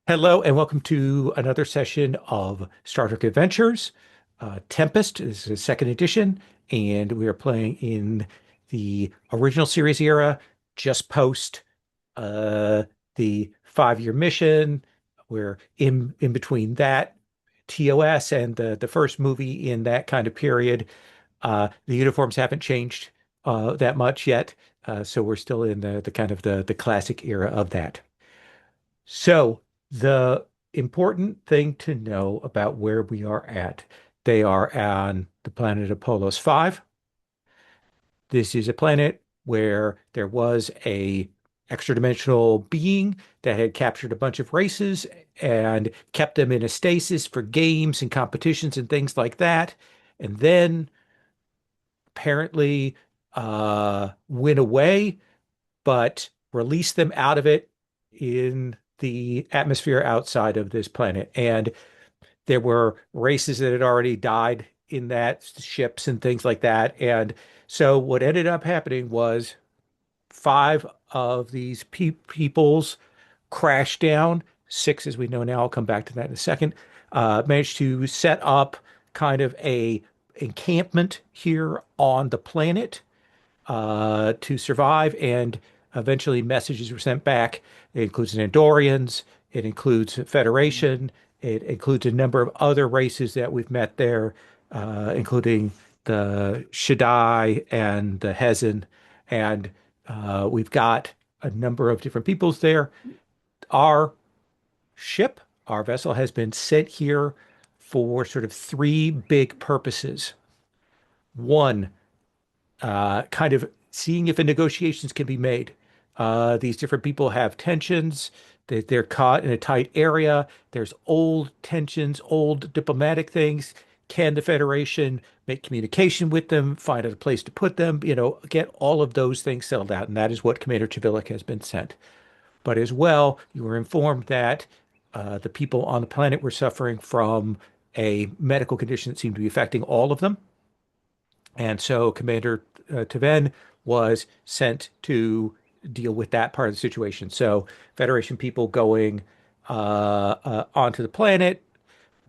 Hello and welcome to another session of Star Trek Adventures. Tempest is the second edition, and we are playing in the original series era, just post uh, the 5-year mission. We're in between that TOS and the first movie in that kind of period. The uniforms haven't changed that much yet, so we're still in the kind of the classic era of that. So, the important thing to know about where we are at, they are on the planet Apollos 5. This is a planet where there was a extra-dimensional being that had captured a bunch of races and kept them in a stasis for games and competitions and things like that. And then apparently went away, but released them out of it in the atmosphere outside of this planet. And there were races that had already died in that, ships and things like that. And so what ended up happening was five of these peoples crashed down. Six, as we know now, I'll come back to that in a second, managed to set up kind of a encampment here on the planet to survive, and eventually messages were sent back. It includes Andorians, it includes Federation, it includes a number of other races that we've met there, including the Shaddai and the Hezin, and we've got a number of different peoples there. Our ship, our vessel, has been sent here for sort of three big purposes. One, kind of seeing if the negotiations can be made. These different people have tensions. They're caught in a tight area. There's old tensions, old diplomatic things. Can the Federation make communication with them, find a place to put them, get all of those things settled out? And that is what Commander Chivillik has been sent. But as well, you were informed that the people on the planet were suffering from a medical condition that seemed to be affecting all of them. And so Commander Taven was sent to deal with that part of the situation. So Federation people going onto the planet.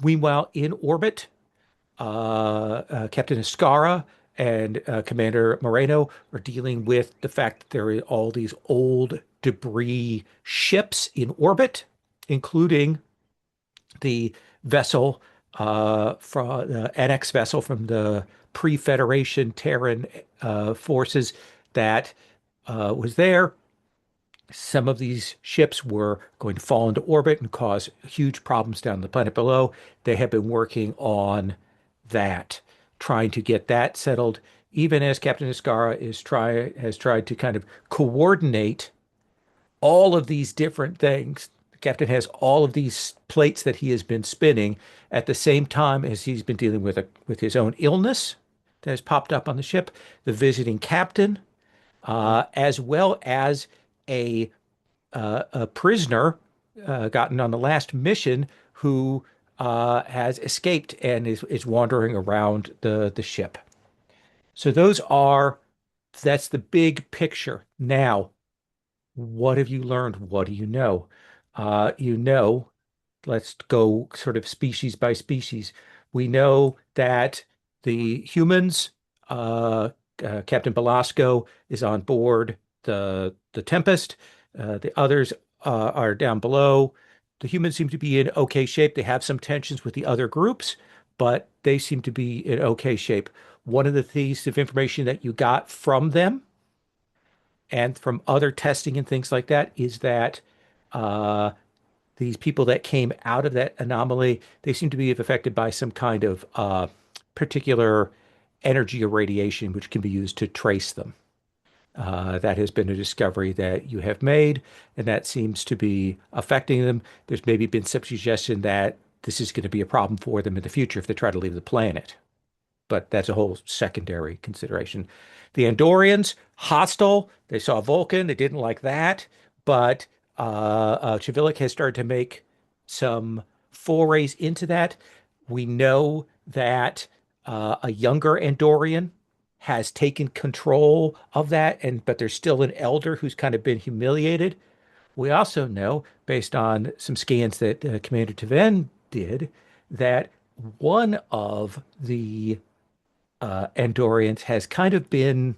Meanwhile, in orbit, Captain Escarra and Commander Moreno are dealing with the fact that there are all these old debris ships in orbit, including the vessel from the NX vessel from the pre-Federation Terran forces that was there. Some of these ships were going to fall into orbit and cause huge problems down the planet below. They have been working on that, trying to get that settled, even as Captain Escarra has tried to kind of coordinate all of these different things. The captain has all of these plates that he has been spinning at the same time as he's been dealing with his own illness that has popped up on the ship, the visiting captain, as well as a a prisoner gotten on the last mission who has escaped and is wandering around the ship. So that's the big picture. Now, what have you learned? What do you know? You know, let's go sort of species by species. We know that the humans, Captain Belasco is on board the Tempest. The others are down below. The humans seem to be in okay shape. They have some tensions with the other groups, but they seem to be in okay shape. One of the pieces of information that you got from them and from other testing and things like that is that uh, these people that came out of that anomaly, they seem to be affected by some kind of particular energy or radiation, which can be used to trace them. That has been a discovery that you have made, and that seems to be affecting them. There's maybe been some suggestion that this is going to be a problem for them in the future if they try to leave the planet, but that's a whole secondary consideration. The Andorians, hostile. They saw Vulcan. They didn't like that. But Chivillik has started to make some forays into that. We know that a younger Andorian has taken control of that, but there's still an elder who's kind of been humiliated. we also know, based on some scans that Commander Taven did, that one of the Andorians has kind of been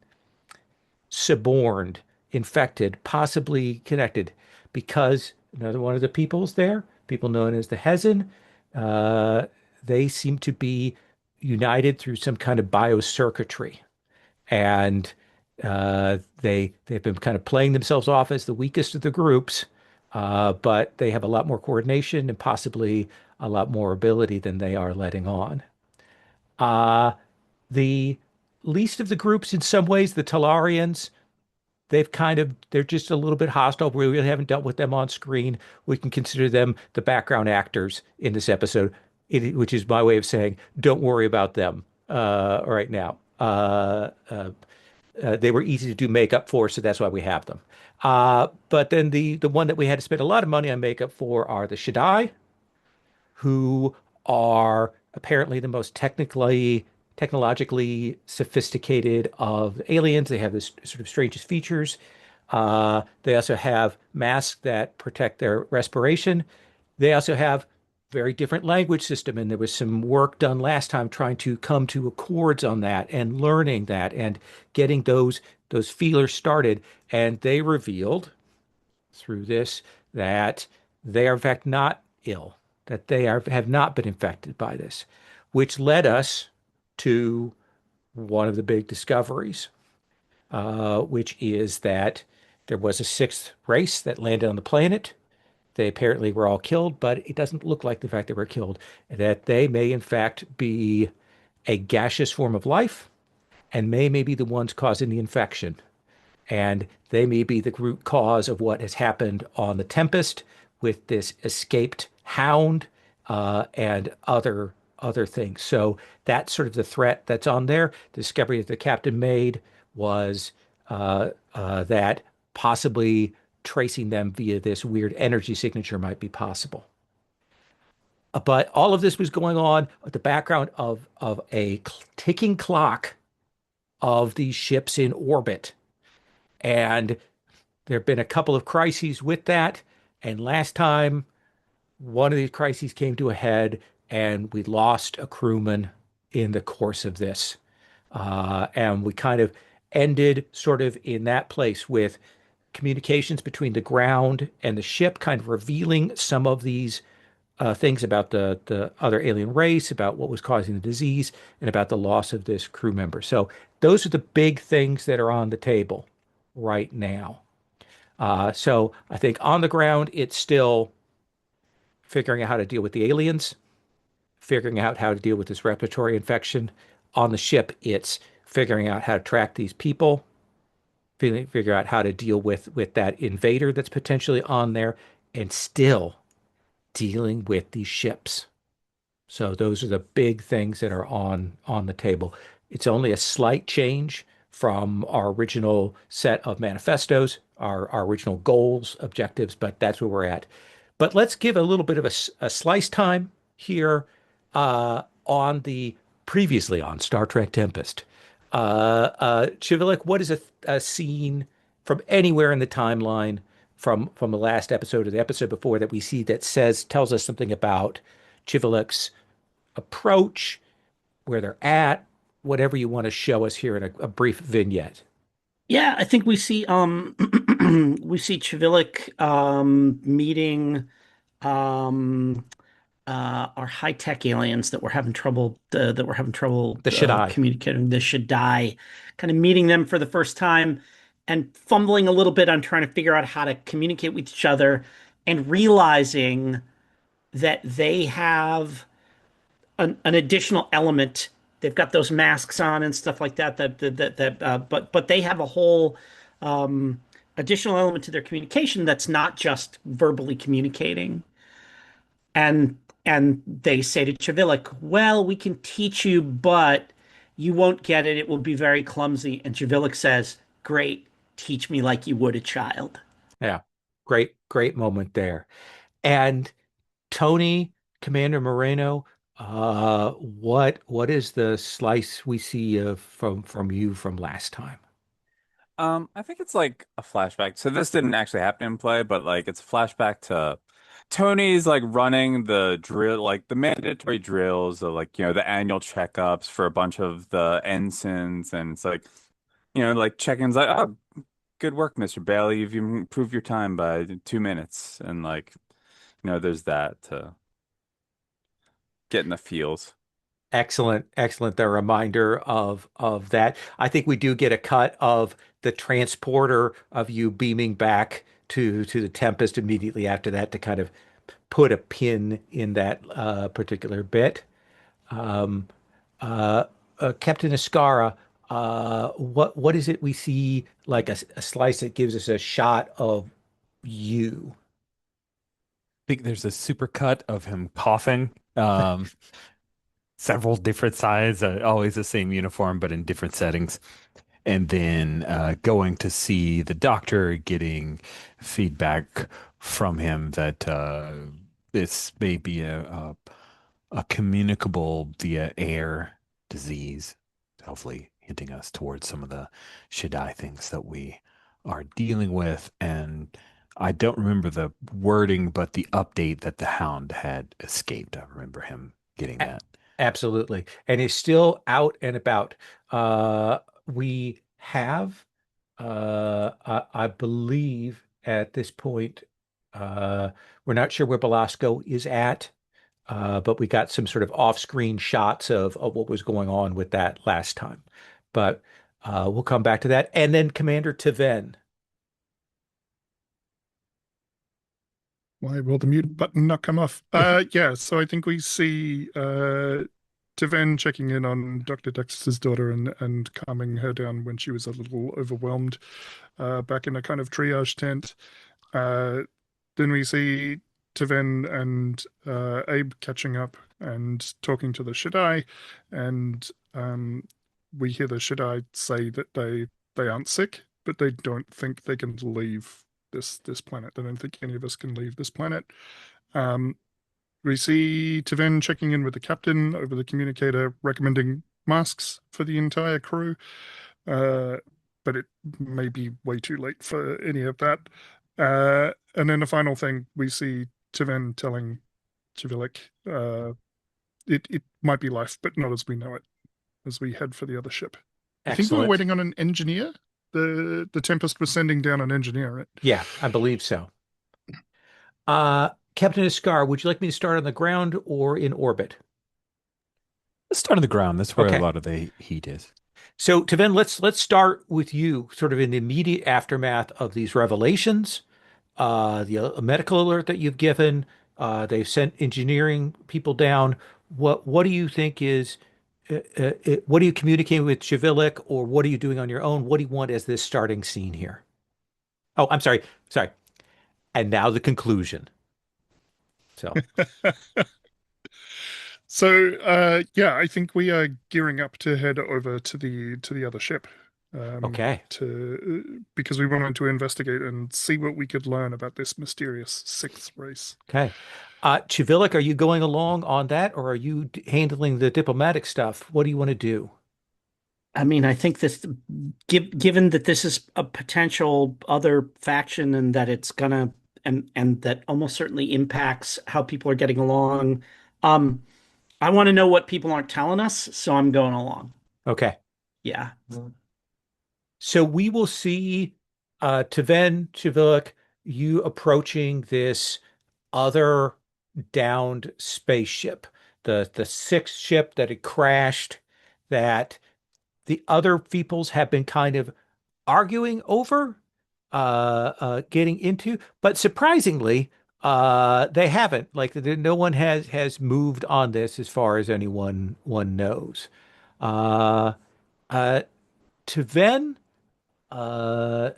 suborned, infected, possibly connected, because another one of the peoples there, people known as the Hezin, uh, they seem to be united through some kind of biocircuitry, and they've been kind of playing themselves off as the weakest of the groups, but they have a lot more coordination and possibly a lot more ability than they are letting on. Uh, the least of the groups, in some ways, the Talarians, they're just a little bit hostile. We really haven't dealt with them on screen. We can consider them the background actors in this episode, which is my way of saying, don't worry about them right now. They were easy to do makeup for, so that's why we have them. But then the one that we had to spend a lot of money on makeup for are the Shaddai, who are apparently the most technologically sophisticated of aliens. They have this sort of strangest features. They also have masks that protect their respiration. They also have very different language system, and there was some work done last time trying to come to accords on that and learning that and getting those feelers started. And they revealed through this that they are in fact not ill, that have not been infected by this, which led us to one of the big discoveries, which is that there was a sixth race that landed on the planet. They apparently were all killed, but it doesn't look like the fact they were killed, that they may in fact be a gaseous form of life and may be the ones causing the infection. And they may be the root cause of what has happened on the Tempest with this escaped hound and other things. So that's sort of the threat that's on there. The discovery that the captain made was that possibly tracing them via this weird energy signature might be possible. But all of this was going on with the background of a ticking clock of these ships in orbit. And there have been a couple of crises with that. And last time, one of these crises came to a head, and we lost a crewman in the course of this. And we kind of ended sort of in that place with communications between the ground and the ship, kind of revealing some of these things about the other alien race, about what was causing the disease, and about the loss of this crew member. So those are the big things that are on the table right now. So I think on the ground, it's still figuring out how to deal with the aliens, figuring out how to deal with this respiratory infection. On the ship, it's figuring out how to track these people, figure out how to deal with that invader that's potentially on there, and still dealing with these ships. So those are the big things that are on the table. It's only a slight change from our original set of manifestos, our original goals, objectives, but that's where we're at. But let's give a little bit of a slice time here on the previously on Star Trek Tempest. Chivilik, what is a scene from anywhere in the timeline from the last episode or the episode before that we see that tells us something about Chivilik's approach, where they're at, whatever you want to show us here in a brief vignette. Yeah, I think we see we see Chivilic meeting um our high-tech aliens that were having trouble The Shaddai. communicating, the Shaddai, kind of meeting them for the first time and fumbling a little bit on trying to figure out how to communicate with each other and realizing that they have an additional element. They've got those masks on and stuff like that. But they have a whole additional element to their communication that's not just verbally communicating. And they say to Chivilic, "Well, we can teach you, but you won't get it. It will be very clumsy." And Chivilic says, "Great, teach me like you would a child." Yeah. Great moment there. And Tony, Commander Moreno, what is the slice we see from you from last time? I think it's like a flashback. So this didn't actually happen in play, but like it's a flashback to Tony's like running the drill, like the mandatory drills, the like, the annual checkups for a bunch of the ensigns, and it's like, like check-ins like, oh, good work, Mr. Bailey. You've improved your time by 2 minutes, and like, there's that to get in the feels. Excellent, excellent. The reminder of that. I think we do get a cut of the transporter of you beaming back to the Tempest immediately after that to kind of put a pin in that particular bit. Um, uh, Captain Escarra, what is it we see like a slice that gives us a shot of you? Think there's a super cut of him coughing. Several different sides, always the same uniform, but in different settings. And then going to see the doctor, getting feedback from him that this may be a communicable via air disease, hopefully hinting us towards some of the Shaddai things that we are dealing with. And I don't remember the wording, but the update that the Hound had escaped. I remember him getting A- that. Absolutely. And is still out and about. We have, I believe at this point, uh, we're not sure where Belasco is at, but we got some sort of off-screen shots of what was going on with that last time. But we'll come back to that. And then Commander Taven. Why will the mute button not come off? Yeah, so I think we see Tiven checking in on Dr. Dexter's daughter and calming her down when she was a little overwhelmed back in a kind of triage tent. Uh, then we see Tiven and Abe catching up and talking to the Shaddai, and we hear the Shaddai say that they aren't sick, but they don't think they can leave this planet. They don't think any of us can leave this planet. Um, we see Taven checking in with the captain over the communicator, recommending masks for the entire crew. Uh, but it may be way too late for any of that. And then the final thing, we see Taven telling Chivilik, it might be life, but not as we know it, as we head for the other ship. I think we were Excellent. waiting on an engineer. The Tempest was sending down an engineer, right? Yeah, I believe so. Captain Escar, would you like me to start on the ground or in orbit? Let's start on the ground. That's where a Okay. lot of the heat is. So, Taven, let's start with you, sort of in the immediate aftermath of these revelations, the medical alert that you've given. They've sent engineering people down. What do you think is what are you communicating with Javilik, or what are you doing on your own? What do you want as this starting scene here? Oh, I'm sorry. And now the conclusion. So, So, yeah, I think we are gearing up to head over to the other ship, okay. to because we wanted to investigate and see what we could learn about this mysterious sixth race. Okay. Chivilik, are you going along on that, or are you handling the diplomatic stuff? What do you want to do? I mean, I think this, given that this is a potential other faction and that it's gonna, and that almost certainly impacts how people are getting along, um, I want to know what people aren't telling us, so I'm going along. Okay. Yeah. So we will see Taven, Chivilik, you approaching this other downed spaceship, the sixth ship that had crashed, that the other peoples have been kind of arguing over getting into, but surprisingly, they haven't. Like no one has moved on this as far as anyone one knows. Uh, uh, to Ven, uh,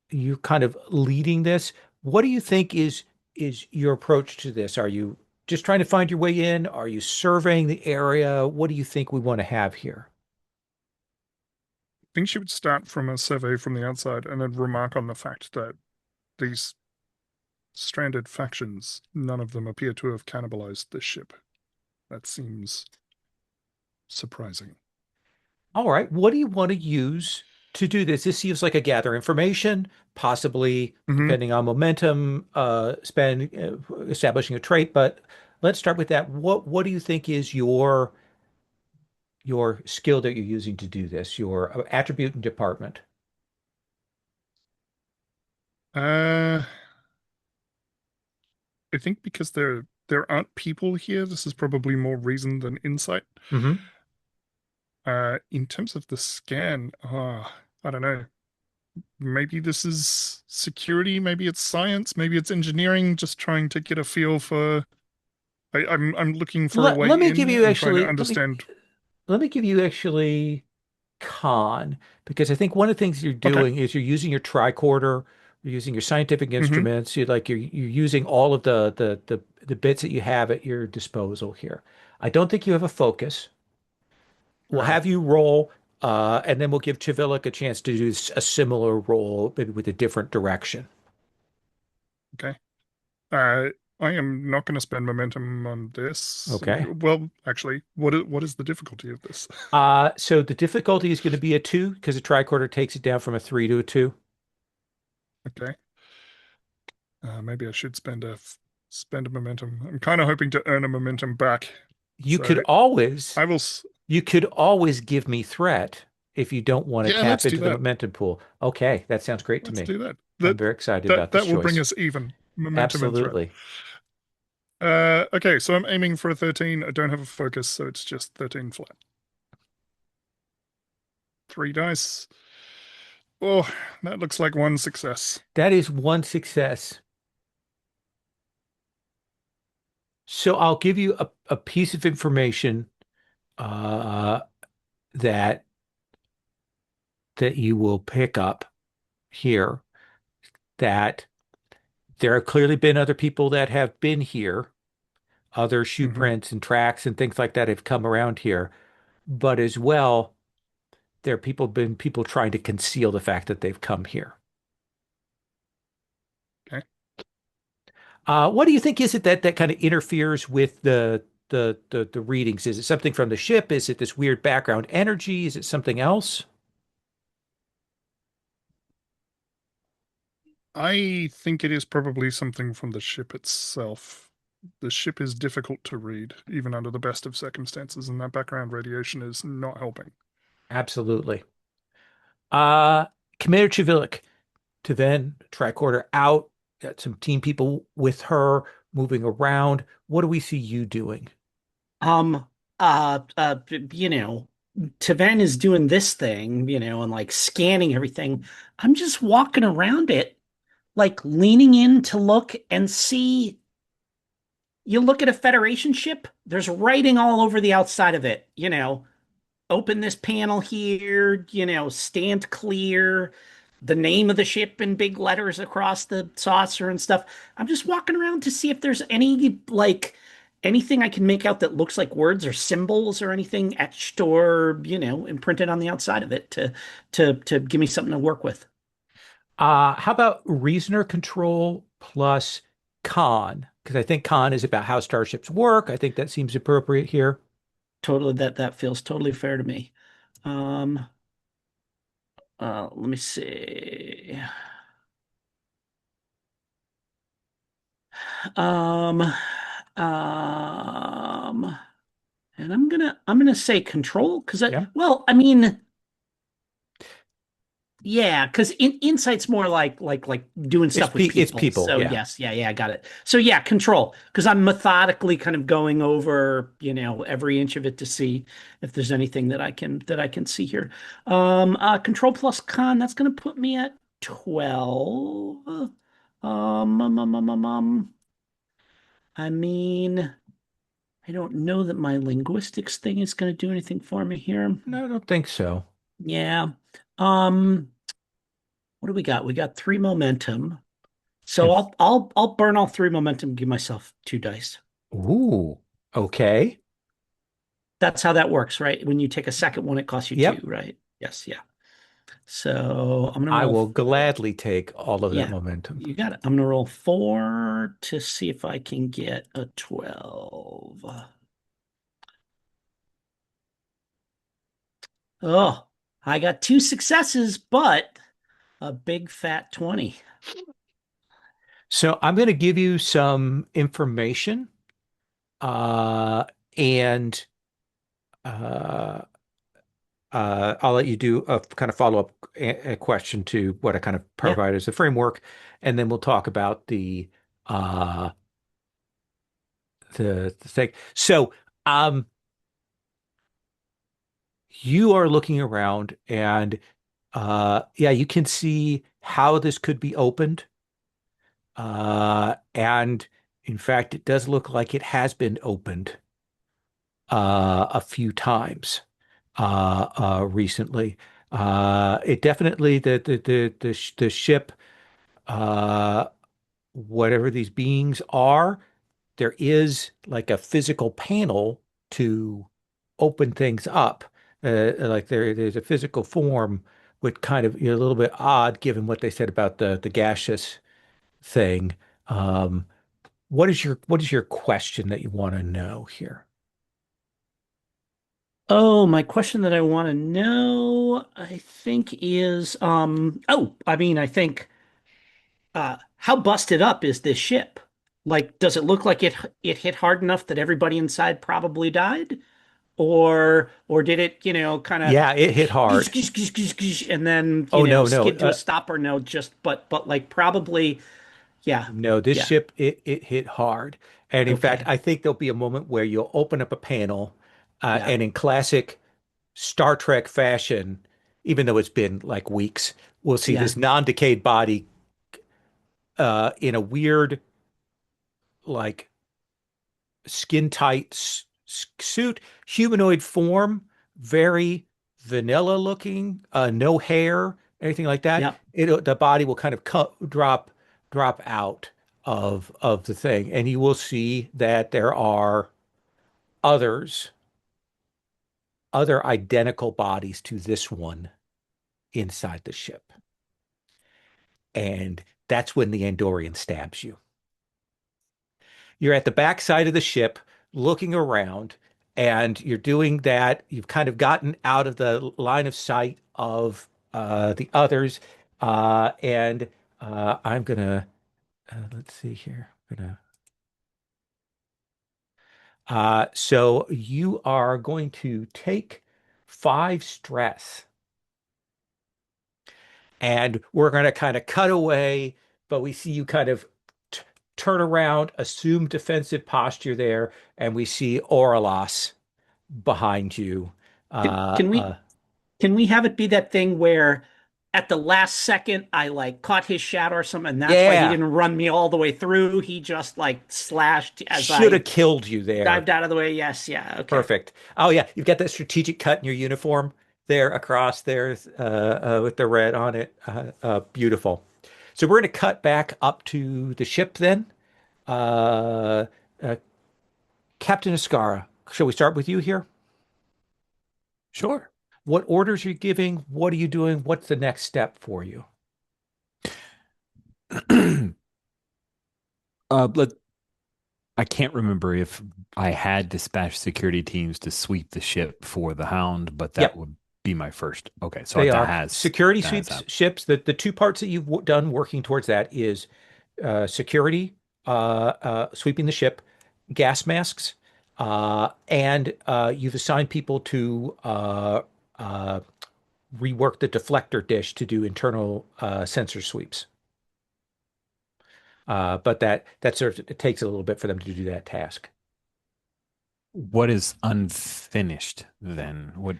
you kind of leading this. What do you think is your approach to this? Are you just trying to find your way in? Are you surveying the area? What do you think we want to have here? I think she would start from a survey from the outside and then remark on the fact that these stranded factions, none of them appear to have cannibalized this ship. That seems surprising. All right, what do you want to use? to do this, this seems like a gather information, possibly Hmm. depending on momentum, spend, establishing a trait. But let's start with that. What do you think is your skill that you're using to do this, your attribute and department? Uh, I think because there aren't people here, this is probably more reason than insight. Hmm. In terms of the scan, I don't know. Maybe this is security, maybe it's science, maybe it's engineering, just trying to get a feel for I'm looking for a way Let me give in you and trying to actually understand. let me give you actually con, because I think one of the things you're Okay. doing is you're using your tricorder, you're using your scientific Hmm. instruments, you're using all of the bits that you have at your disposal here. I don't think you have a focus. We'll Right. have you roll, and then we'll give Chivilik a chance to do a similar roll, maybe with a different direction. Okay. Uh, I am not going to spend momentum on this. Okay. Well, actually, what is the difficulty of this? So the difficulty is going to be a 2 because the tricorder takes it down from a 3 to a 2. Okay. Maybe I should spend a momentum. I'm kind of hoping to earn a momentum back. You could So always I will. You could always give me threat if you don't want to Yeah, tap let's do into the that. momentum pool. Okay, that sounds great to Let's me. do that. I'm That very excited that about this that will bring choice. us even. Momentum and threat. Absolutely. Okay, so I'm aiming for a 13. I don't have a focus, so it's just 13 flat. 3 dice. Oh, that looks like one success. That is one success. So I'll give you a piece of information uh, that that you will pick up here, that there have clearly been other people that have been here, other shoe Hmm. prints and tracks and things like that have come around here, but as well, there have been people trying to conceal the fact that they've come here. Okay. What do you think is it that kind of interferes with the readings? Is it something from the ship? Is it this weird background energy? Is it something else? I think it is probably something from the ship itself. The ship is difficult to read, even under the best of circumstances, and that background radiation is not helping. Absolutely. Uh, Commander Chivilik to then tricorder out, got some team people with her moving around. What do we see you doing? Um, you know, Taven is doing this thing, and like scanning everything. I'm just walking around it, like leaning in to look and see. You look at a Federation ship, there's writing all over the outside of it, open this panel here, stand clear, the name of the ship in big letters across the saucer and stuff. I'm just walking around to see if there's any like anything I can make out that looks like words or symbols or anything etched or, imprinted on the outside of it to give me something to work with. How about reasoner control plus con? Because I think con is about how starships work. I think that seems appropriate here. Totally, that feels totally fair to me. Um, let me see. Um, and I'm gonna say control because Yeah. well, I mean, yeah, because insight's more like doing stuff with It's people. people. So Yeah. yes, yeah, I got it. So yeah, control because I'm methodically kind of going over every inch of it to see if there's anything that I can see here. Control plus con, that's gonna put me at 12. I mean, I don't know that my linguistics thing is going to do anything for me here. No, I don't think so. Yeah. Um, what do we got? We got 3 momentum. So And I'll burn all 3 momentum, give myself 2 dice. ooh, okay. That's how that works, right? When you take a second one, it costs you two, Yep. right? Yes, yeah. So I'm gonna I roll will four. gladly take all of that Yeah, momentum. you got it. I'm gonna roll 4 to see if I can get a 12. Oh, I got 2 successes, but a big fat 20. So I'm going to give you some information, uh, and uh, I'll let you do a kind of follow-up a question to what I kind of Yeah. provide as a framework, and then we'll talk about uh, the thing. So, um, you are looking around, and yeah, you can see how this could be opened. And in fact, it does look like it has been opened a few times recently. It definitely the ship, uh, whatever these beings are, there is like a physical panel to open things up. Like there's a physical form, which kind of, a little bit odd given what they said about the gaseous thing. Um, what is your question that you want to know here? Oh, my question that I want to know, I think is, I think, how busted up is this ship? Like, does it look like it hit hard enough that everybody inside probably died? Or did it, kind of Yeah, it hit hard. and then, Oh no, no. skid to a stop, or no, just but like probably, yeah. No, this Yeah. ship it hit hard. And in fact, Okay. I think there'll be a moment where you'll open up a panel, Yeah. and in classic Star Trek fashion, even though it's been like weeks, we'll see Yeah. this non-decayed body in a weird, like, skin tight suit, humanoid form, very vanilla looking, no hair, anything like that. Yeah. The body will kind of drop out of the thing, and you will see that there are others, other identical bodies to this one inside the ship. And that's when the Andorian stabs you. You're at the back side of the ship looking around, and you're doing that. You've kind of gotten out of the line of sight of the others. And I'm gonna let's see here. So you are going to take 5 stress, and we're going to kind of cut away, but we see you kind of t turn around, assume defensive posture there, and we see Orlos behind you. Can, Uh, can we uh, can we have it be that thing where at the last second I like caught his shadow or something, and that's why he yeah, didn't run me all the way through. He just like slashed as should have I killed you there. dived out of the way. Yes, yeah, okay. Perfect. Oh yeah, you've got that strategic cut in your uniform there across there with the red on it. Beautiful. So we're going to cut back up to the ship then. Uh, uh, Captain Escarra, shall we start with you here? Sure. What orders are you giving? What are you doing? What's the next step for you? Let I can't remember if I had dispatched security teams to sweep the ship for the Hound, but that Yep, would be my first. Okay, so they that are has security that has sweeps happened. ships. The two parts that you've done working towards that is security, sweeping the ship, gas masks, and you've assigned people to uh, rework the deflector dish to do internal sensor sweeps. But that sort of, it takes a little bit for them to do that task. What is unfinished then? What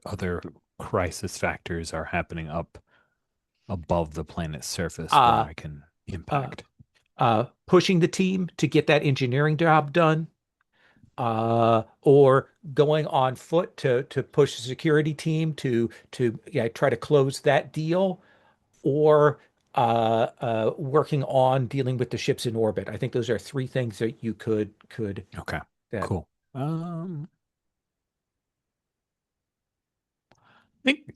other crisis factors are happening up above the planet's surface where Uh, I can uh, impact? Pushing the team to get that engineering job done, or going on foot to push the security team to yeah, try to close that deal, or working on dealing with the ships in orbit. I think those are 3 things that you could Okay, that. cool. I think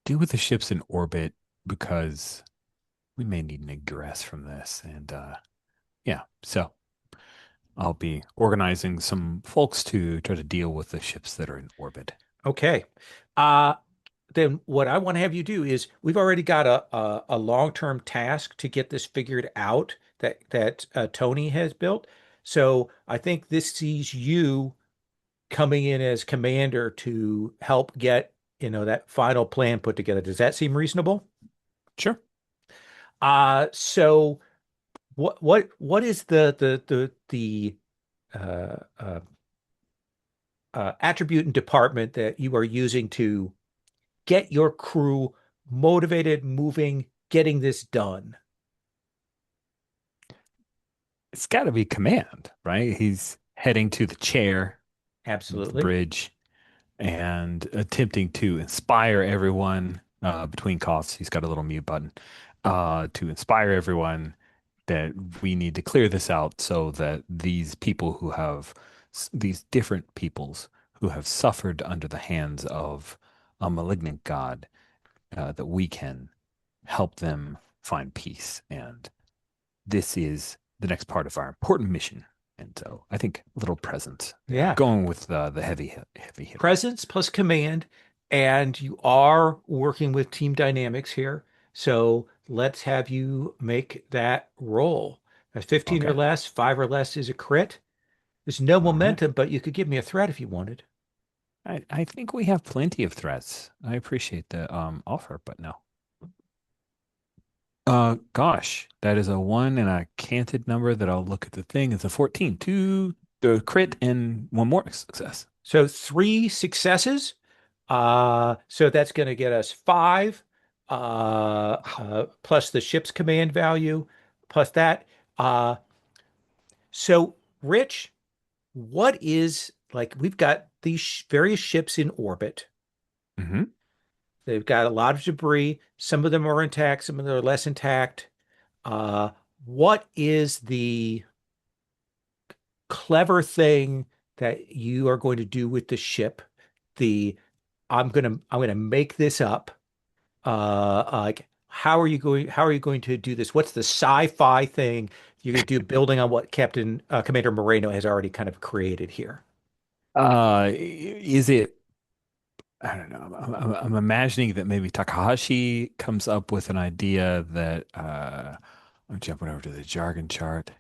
deal with the ships in orbit because we may need an egress from this. And yeah, so I'll be organizing some folks to try to deal with the ships that are in orbit. Okay. Uh, then what I want to have you do is we've already got a long-term task to get this figured out that Tony has built. So I think this sees you coming in as commander to help get, that final plan put together. Does that seem reasonable? Sure. So what is the uh, uh, attribute and department that you are using to get your crew motivated, moving, getting this done? It's got to be command, right? He's heading to the chair of the Absolutely. bridge and attempting to inspire everyone between coughs. He's got a little mute button to inspire everyone that we need to clear this out so that these people who have these different peoples who have suffered under the hands of a malignant god, that we can help them find peace. And this is the next part of our important mission. And so I think a little presence. Yeah, Yeah. going with the heavy hitter. Presence plus command, and you are working with team dynamics here. So let's have you make that roll. A 15 or Okay. less, 5 or less is a crit. There's no All right. momentum, but you could give me a threat if you wanted. I think we have plenty of threats. I appreciate the offer, but no. Gosh, that is a one and a canted number that I'll look at the thing. It's a 14, two, the crit and one more success. So 3 successes. So that's going to get us 5, plus the ship's command value, plus that. Uh, so Rich, what is like we've got these various ships in orbit. Hmm. They've got a lot of debris. Some of them are intact, some of them are less intact. Uh, what is the clever thing that you are going to do with the ship? The I'm gonna make this up. Like how are you going to do this? What's the sci-fi thing you're gonna do building on what Captain Commander Moreno has already kind of created here? Is it? I don't know. I'm imagining that maybe Takahashi comes up with an idea that I'm jumping over to the jargon chart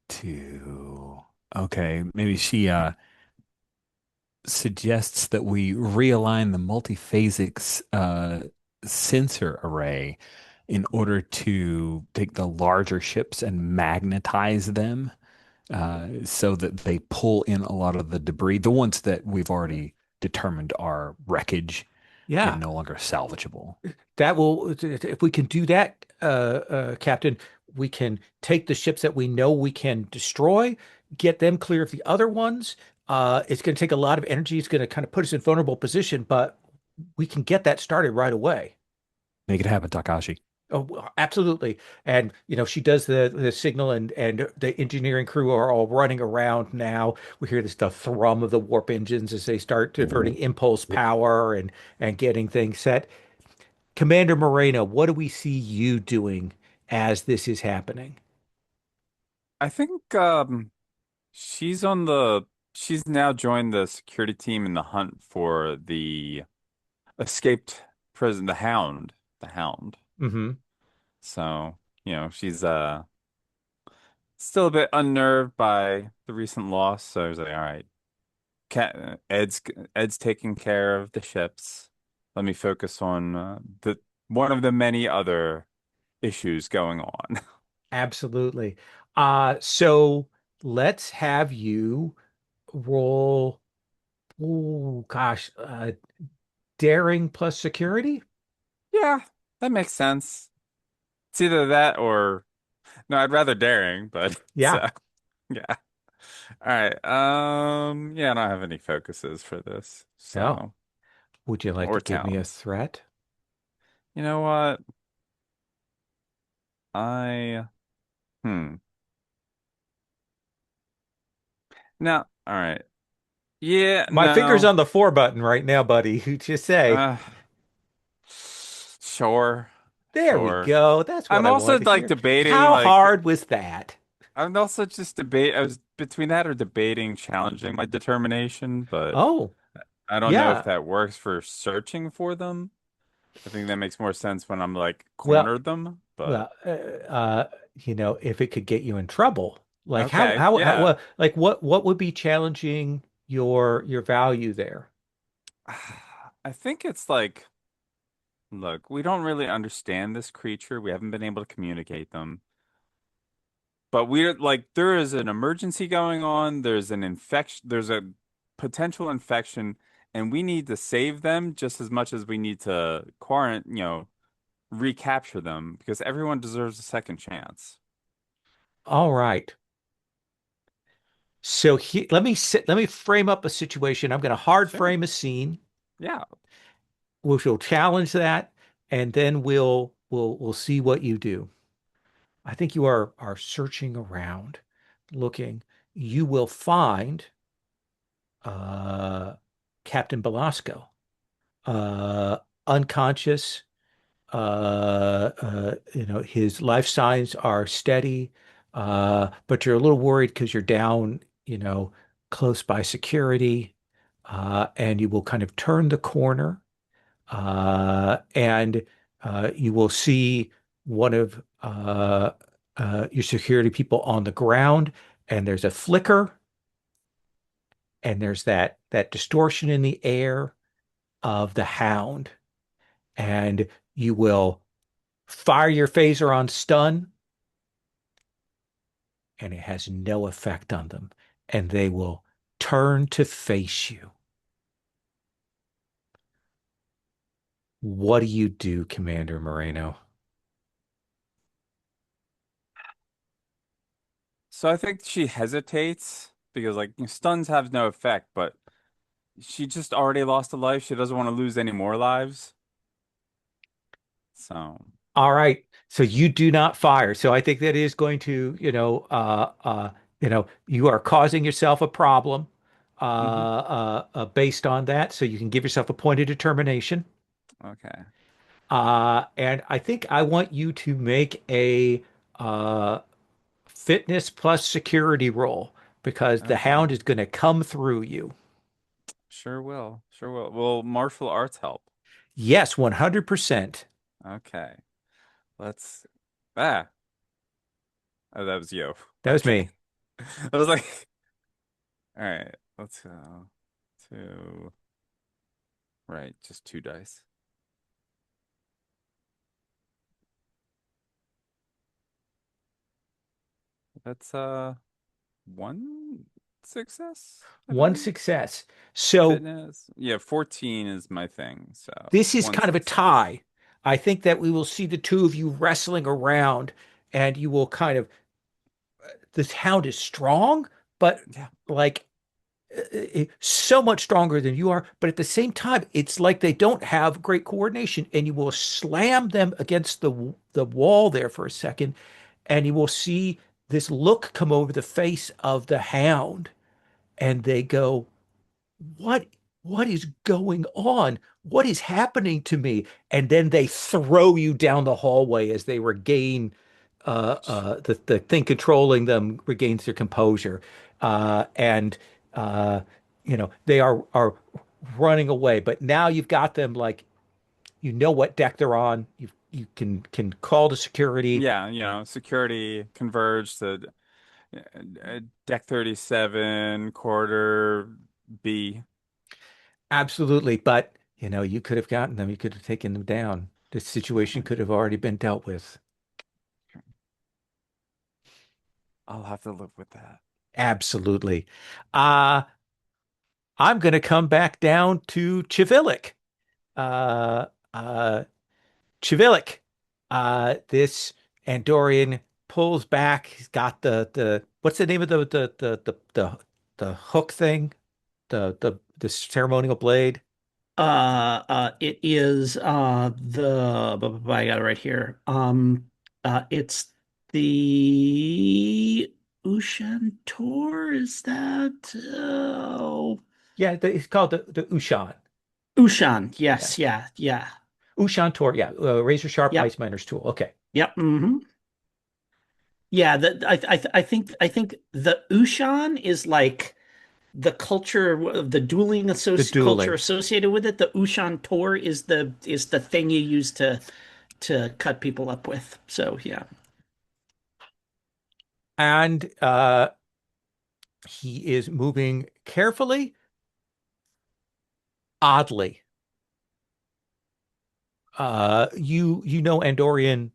to okay, maybe she suggests that we realign the multiphasics sensor array in order to take the larger ships and magnetize them so that they pull in a lot of the debris, the ones that we've already determined are wreckage and Yeah, no longer salvageable. that will, if we can do that, Captain, we can take the ships that we know we can destroy, get them clear of the other ones. It's going to take a lot of energy. It's going to kind of put us in vulnerable position, but we can get that started right away. Make it happen, Takashi. Oh, well, absolutely. And she does the signal, and the engineering crew are all running around now. We hear the thrum of the warp engines as they start diverting impulse power and getting things set. Commander Moreno, what do we see you doing as this is happening? I think she's now joined the security team in the hunt for the escaped prison, the Hound. Hmm. So, she's still a bit unnerved by the recent loss. So I was like, all right, Ed's taking care of the ships. Let me focus on the one of the many other issues going on. Absolutely. So let's have you roll. Oh gosh, daring plus security. Yeah, that makes sense. It's either that or no, I'd rather daring, but Yeah. yeah. All right. Yeah, I don't have any focuses for this. Oh, So, would you like to or give me a talents. threat? You know what? I hmm. No, all right. Yeah, My finger's no. on the 4 button right now, buddy. Who'd you say? Uh sure. There we Sure. go. That's what I'm I also wanted to like hear. debating How like hard was that? I'm also just debate. I was between that or debating challenging my determination, but Oh, I don't know if yeah. that works for searching for them. I think that makes more sense when I'm like Well, cornered them, but well, if it could get you in trouble, like okay, yeah. what would be challenging your value there? I think it's like, look, we don't really understand this creature. We haven't been able to communicate them. But we're like, there is an emergency going on. There's an infection. There's a potential infection, and we need to save them just as much as we need to recapture them because everyone deserves a second chance. All right. So let me frame up a situation. I'm going to hard Sure. frame a scene, Yeah. which will challenge that, and then we'll see what you do. I think you are searching around, looking. You will find uh, Captain Belasco, uh, unconscious. His life signs are steady, but you're a little worried because you're down, close by security, and you will kind of turn the corner, and you will see one of your security people on the ground, and there's a flicker, and there's that distortion in the air of the hound, and you will fire your phaser on stun, and it has no effect on them, and they will turn to face you. What do you do, Commander Moreno? So I think she hesitates because like stuns have no effect, but she just already lost a life. She doesn't want to lose any more lives. So All right. So you do not fire. So I think that is going to, you are causing yourself a problem hmm based on that. So you can give yourself a point of determination. okay. And I think I want you to make a uh, fitness plus security roll because the Okay. hound is going to come through you. Sure will. Sure will. Will martial arts help? Yes, 100%. Okay. Let's ah. Oh, that was you. That was Okay. me. I was like, all right, let's go. Two. Right, just two dice. That's one success, I One believe. success. So Fitness. Yeah, 14 is my thing. So this is one kind of a success. tie. I think that we will see the two of you wrestling around and you will kind of, this hound is strong, but Yeah. like so much stronger than you are. But at the same time, it's like they don't have great coordination and you will slam them against the wall there for a second and you will see this look come over the face of the hound and they go, what what is going on? What is happening to me? And then they throw you down the hallway as they regain the thing controlling them regains their composure. And they are running away. But now you've got them like you know what deck they're on. You can call to security. Yeah, security converged to deck 37, quarter B. Absolutely. But you could have gotten them, you could have taken them down. This situation Okay. could have already been dealt with. I'll have to live with that. Absolutely. Uh, I'm going to come back down to Chivilic. Uh, uh, Chivilic, this Andorian pulls back. He's got the what's the name of the hook thing? The ceremonial blade. It is I got it right here. It's the Ushantor. Is that Yeah, it's called the Ushan. Ushan? Yeah, Yes, yeah, yeah, Ushan Tor. Yeah, razor sharp yep, ice miner's tool. Okay. yep. Hmm. Yeah, I think the Ushan is like the culture of the dueling The culture dueling. associated with it. The Ushan Tor is the thing you use to cut people up with. So yeah. And he is moving carefully, oddly. You know Andorian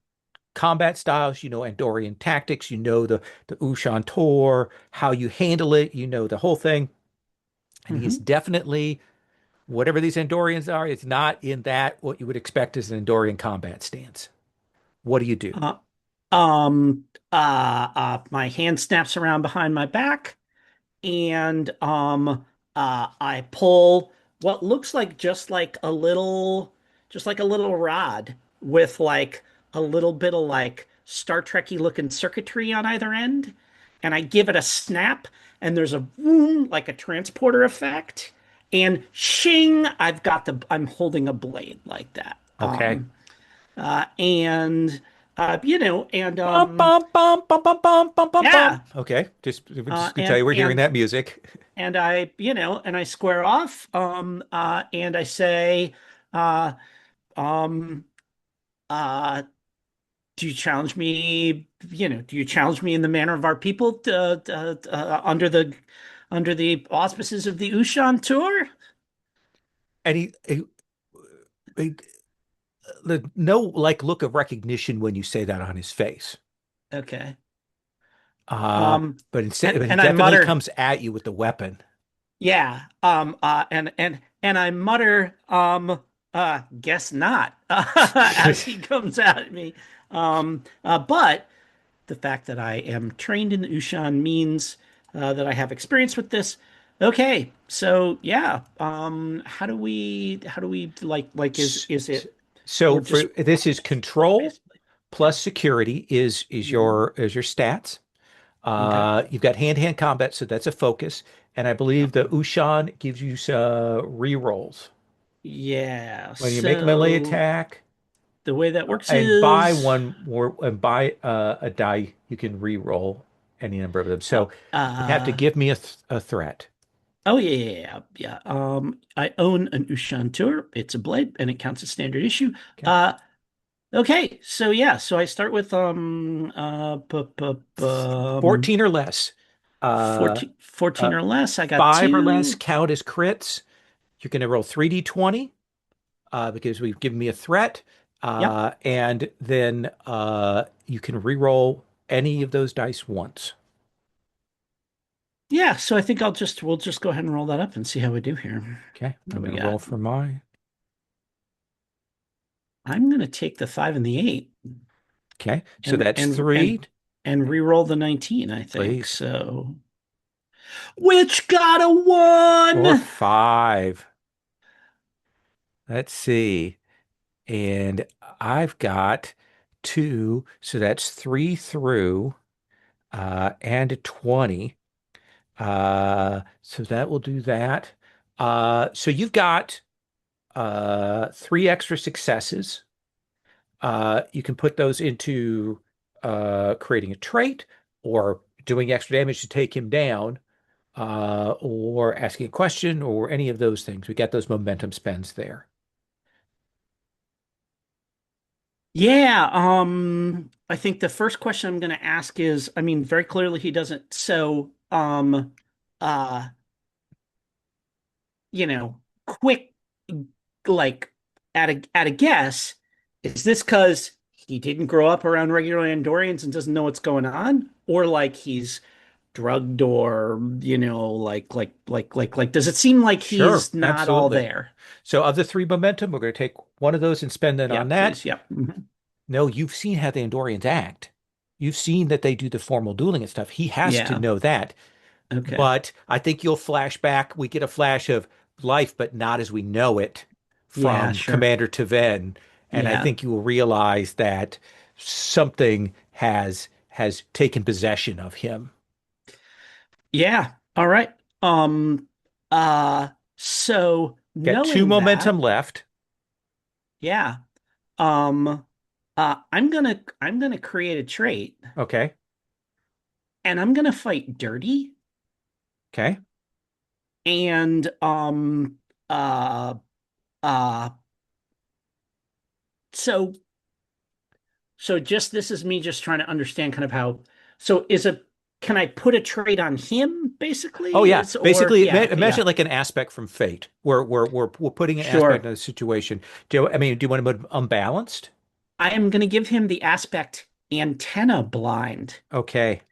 combat styles, you know Andorian tactics, you know the Ushan Tor, how you handle it, you know the whole thing. And he is Hmm. definitely whatever these Andorians are, it's not in that what you would expect as an Andorian combat stance. What do you do? Uh, my hand snaps around behind my back, and I pull what looks like just like a little rod with like a little bit of like Star Trekky looking circuitry on either end, and I give it a snap, and there's a boom like a transporter effect, and shing, I'm holding a blade like that. Okay. And and Bum, bum, bum, bum, bum, bum, bum, bum, bum. yeah, Okay. Just to tell and you, we're hearing that music. and I square off, and I say, uh, um, uh, do you challenge me? Do you challenge me in the manner of our people under the auspices of the Ushan tour? And he no like look of recognition when you say that on his face. Okay. Uh, Um, but he and I definitely mutter, comes at you with the weapon. yeah. And I mutter, guess not, as he comes at me. But the fact that I am trained in Ushan means that I have experience with this. Okay, so yeah. How do we like is it So we're for just this is rolling roll control basically? Yeah. plus security Mhm. is your stats. Okay. You've got hand-to-hand combat, so that's a focus. And I believe Yep. the Ushan gives you re-rolls. Yeah. When you make a melee So attack the way that works and buy is one more and buy a die, you can re-roll any number of them. uh, So you have to uh give me a threat. oh yeah. I own an Ushan tour. It's a blade and it counts as standard issue. Okay. Uh Okay, so yeah, so I start with 14 or less. Uh, 14 uh, or less. I got 5 or less two. count as crits. You're going to roll 3d20 because we've given me a threat. Yep. And then you can re-roll any of those dice once. Yeah, so I think we'll just go ahead and roll that up and see how we do here. Okay. What do I'm we going to roll got? for my. I'm gonna take the 5 and the 8 Okay. So and that's and and three, and re-roll the 19, I think. please, So which got a or 1. 5. Let's see. And I've got 2. So that's 3 through and a 20. So that will do that. So you've got 3 extra successes. You can put those into creating a trait or doing extra damage to take him down, or asking a question or any of those things. We got those momentum spends there. Yeah, I think the first question I'm gonna ask is, I mean, very clearly he doesn't, so uh quick, like at a guess, is this because he didn't grow up around regular Andorians and doesn't know what's going on, or like he's drugged, or does it seem like Sure, he's not all absolutely. there? So of the 3 momentum, we're going to take one of those and spend it Yeah, on that. please. Yeah. Mhm. No, you've seen how the Andorians act. You've seen that they do the formal dueling and stuff. He has to Yeah. know that. Okay. But I think you'll flash back. We get a flash of life, but not as we know it Yeah, from sure. Commander Taven. And I Yeah. think you will realize that something has taken possession of him. Yeah. All right. Um, uh, so Got two knowing momentum that, left. yeah. I'm gonna create a trait. Okay. and I'm gonna fight dirty. Okay. And uh uh so just this is me just trying to understand kind of how so is it can I put a trait on him Oh basically yeah. is or Basically, yeah, okay, imagine yeah. it like an aspect from Fate, where we're putting an aspect Sure. in the situation. Do you want to put unbalanced? I am gonna give him the aspect antenna blind. Okay.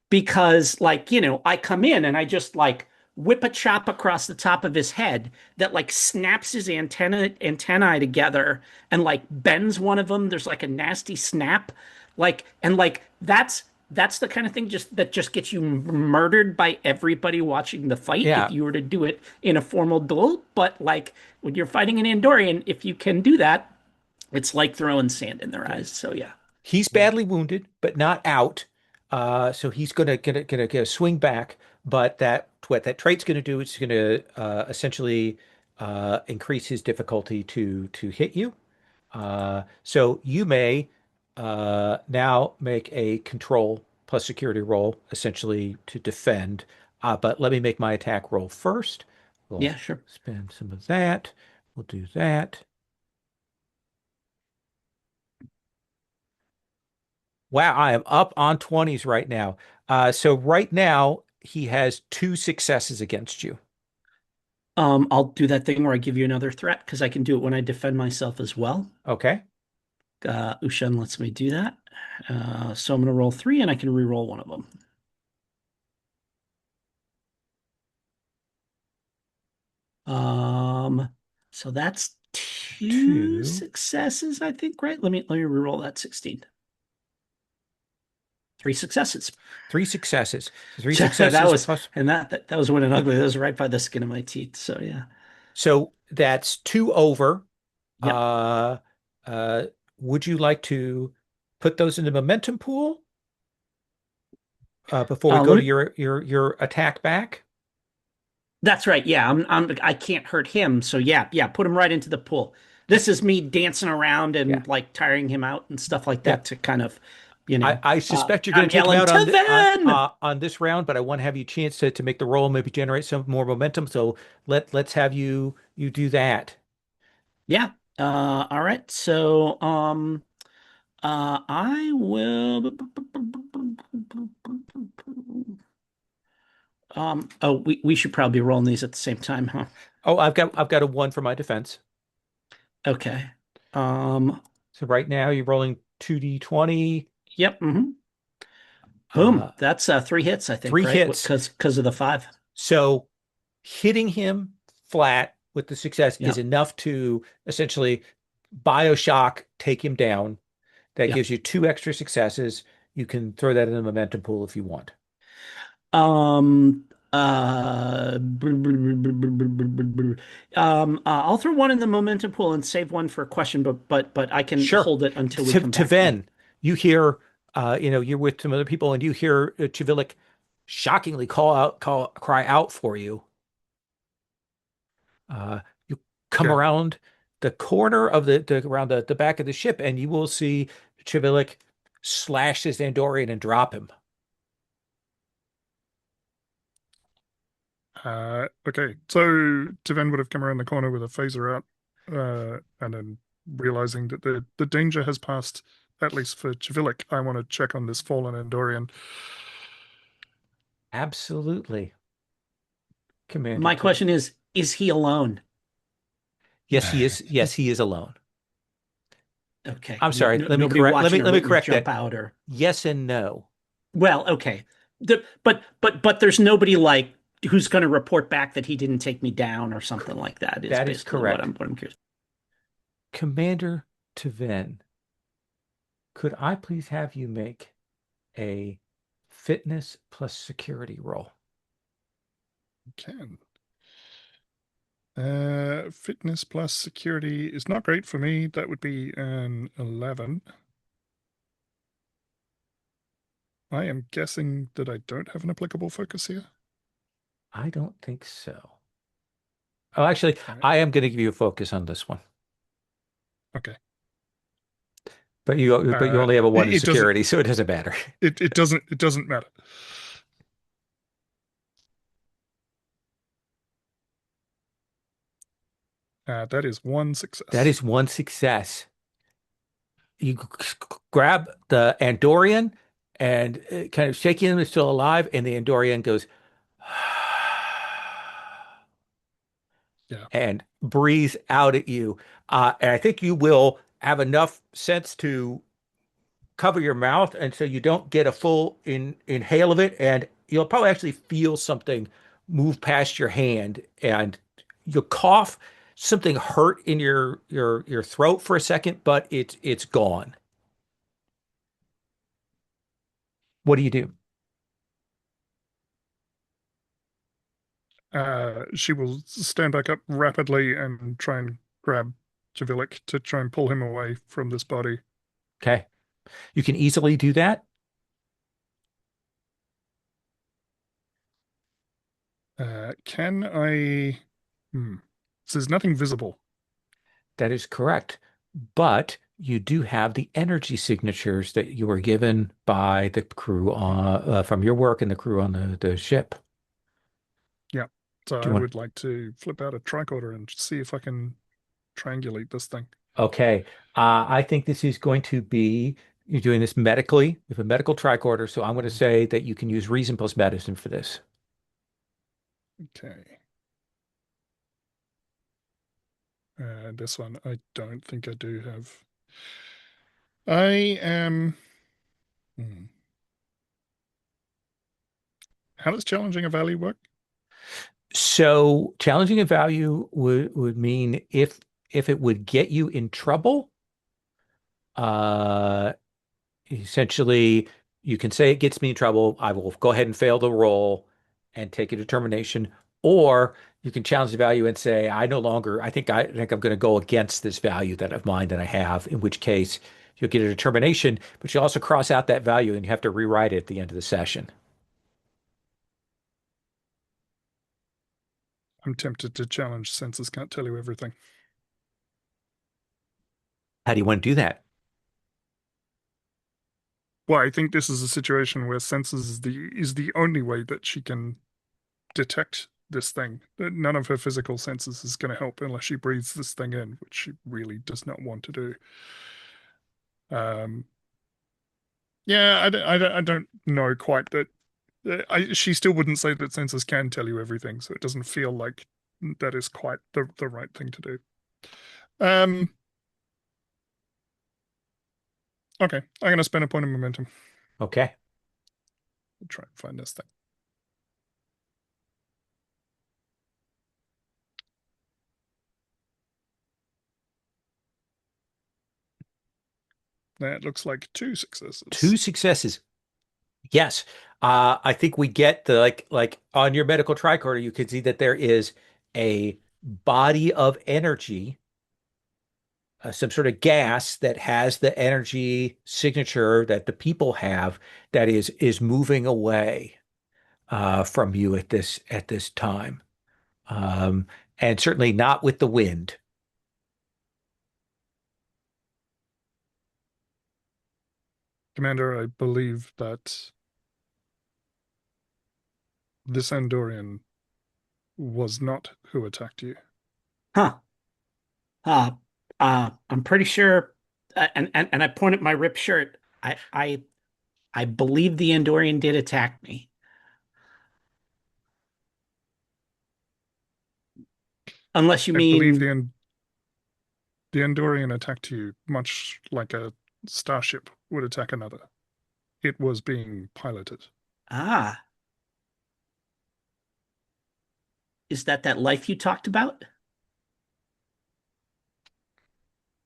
Because like I come in and I just like whip a chop across the top of his head that like snaps his antennae together and like bends one of them. There's like a nasty snap, like and like that's the kind of thing just gets you murdered by everybody watching the fight if Yeah. you were to do it in a formal duel. But like when you're fighting an Andorian, if you can do that, it's like throwing sand in their Okay. eyes. So yeah. He's badly wounded, but not out. So he's gonna get a swing back. But what that trait's gonna do is gonna essentially increase his difficulty to hit you. So you may now make a control plus security roll, essentially to defend. But let me make my attack roll first. We'll Yeah, sure. spend some of that. We'll do that. Wow, I am up on 20s right now. So right now he has two successes against you. I'll do that thing where I give you another threat because I can do it when I defend myself as well. Okay. Ushen lets me do that. So I'm going to roll three and I can re-roll one of them. Um, so that's two Two, successes, I think, right? Let me re-roll that 16. Three successes. three successes. Three So that successes was plus. and that was winning ugly. That was right by the skin of my teeth. So yeah. So that's two over. Yep. Uh, uh, would you like to put those in the momentum pool before we go Let to me your attack back? That's right. Yeah, I can't hurt him. So yeah, yeah, put him right into the pool. This is me dancing around Yeah. and like tiring him out and stuff like Yeah. that to kind of, I suspect you're going I'm to take him yelling, out on Taven! on this round, but I want to have you a chance to make the roll, maybe generate some more momentum. So let's have you do that. Yeah. All right. So I will oh we should probably be rolling these at the same time, huh? Oh, I've got a one for my defense. Okay. Um So right now you're rolling 2d20, yep, uh, boom. That's three hits, I think, three right? hits. Because of the five. So hitting him flat with the success is Yep. enough to essentially Bioshock take him down. That Yep. gives you two extra successes. You can throw that in the momentum pool if you want. Um, I'll throw one in the momentum pool and save one for a question, but I can Sure. hold it until we To come back. Yeah. Ven, you hear, you're with some other people, and you hear Chivilik shockingly cry out for you. You come Okay. around the corner of around the back of the ship, and you will see Chivilik slash his Andorian and drop him. Okay. So Taven would have come around the corner with a phaser out, and then realizing that the danger has passed, at least for Chivilik, I want to check on this fallen Andorian. Absolutely, Commander My Tim. question is he alone? Yes, he is. Yes, he is alone. Okay. I'm No, sorry. no, Let me nobody correct. watching or Let me waiting to correct jump that. out or Yes and no. well, okay. But there's nobody like who's going to report back that he didn't take me down or something like that is That is basically what correct. I'm curious. Commander Taven, could I please have you make a fitness plus security roll? Can. Fitness plus security is not great for me. That would be an 11. I am guessing that I don't have an applicable focus here. I don't think so. Oh, actually, All right. I am going to give you a focus on this one. Okay. But you only have a one in It doesn't security, so it doesn't matter. it doesn't matter. That is one That success. is one success. You grab the Andorian and kind of shake him, is still alive, and the Andorian goes Yeah. and breathes out at you. And I think you will have enough sense to cover your mouth, and so you don't get a full inhale of it, and you'll probably actually feel something move past your hand, and you'll cough. Something hurt in your throat for a second, but it's gone. What do you do? She will stand back up rapidly and try and grab Javilic to try and pull him away from this body. Okay. You can easily do that. Can I? So there's nothing visible. That is correct. But you do have the energy signatures that you were given by the crew from your work and the crew on the ship. Yeah. So Do I you want? would like to flip out a tricorder and see if I can triangulate this thing. Okay. I think this is going to be, you're doing this medically with a medical tricorder. So I'm going to say that you can use reason plus medicine for this. Okay. This one I don't think I do have. I am. Hmm. How does challenging a value work? So challenging a value would mean if it would get you in trouble, uh, essentially you can say it gets me in trouble. I will go ahead and fail the roll and take a determination, or you can challenge the value and say I no longer. I think I'm going to go against this value that of mine that I have. In which case you'll get a determination, but you also cross out that value and you have to rewrite it at the end of the session. I'm tempted to challenge senses can't tell you everything. How do you want to do that? Well, I think this is a situation where senses is the only way that she can detect this thing. None of her physical senses is going to help unless she breathes this thing in, which she really does not want to do. Um, yeah, I don't know quite that. She still wouldn't say that senses can tell you everything, so it doesn't feel like that is quite the right thing to do. Um, okay, I'm going to spend a point of momentum. Okay. Try and find this thing. That looks like two successes. Two successes. Yes. I think we get the like on your medical tricorder, you can see that there is a body of energy, some sort of gas that has the energy signature that the people have that is moving away from you at this time. Um, and certainly not with the wind. Commander, I believe that this Andorian was not who attacked you. Huh. Uh, I'm pretty sure, and I point at my ripped shirt. I believe the Andorian did attack me. Unless you I believe mean, the Andorian attacked you much like a starship would attack another. It was being piloted. ah, is that life you talked about?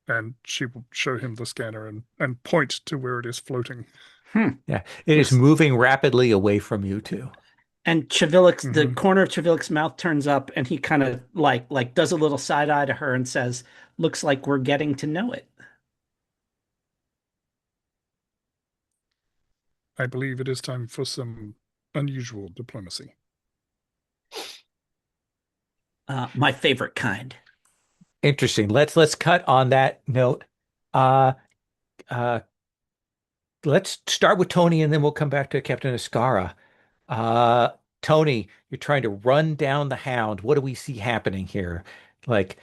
And she will show him the scanner and point to where it is floating. Hmm. Yeah, it is Looks, moving rapidly away from you too. and Chavilik's the Mhm. corner of Chavilik's mouth turns up, and he kind of like does a little side eye to her and says, "Looks like we're getting to know it." I believe it is time for some unusual diplomacy. My favorite kind. Interesting. Let's cut on that note. Uh, uh, let's start with Tony, and then we'll come back to Captain Escarra. Uh, Tony, you're trying to run down the Hound. What do we see happening here? Like,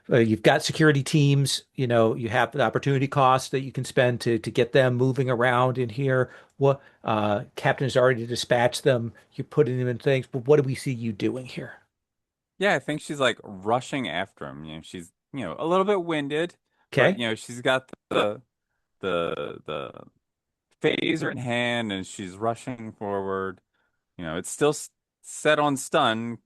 you've got security teams, you have the opportunity costs that you can spend to get them moving around in here. What captain has already dispatched them. You're putting them in things, but what do we see you doing here? Yeah, I think she's like rushing after him. She's, a little bit winded, but Okay. she's got the phaser in hand and she's rushing forward. It's still set on stun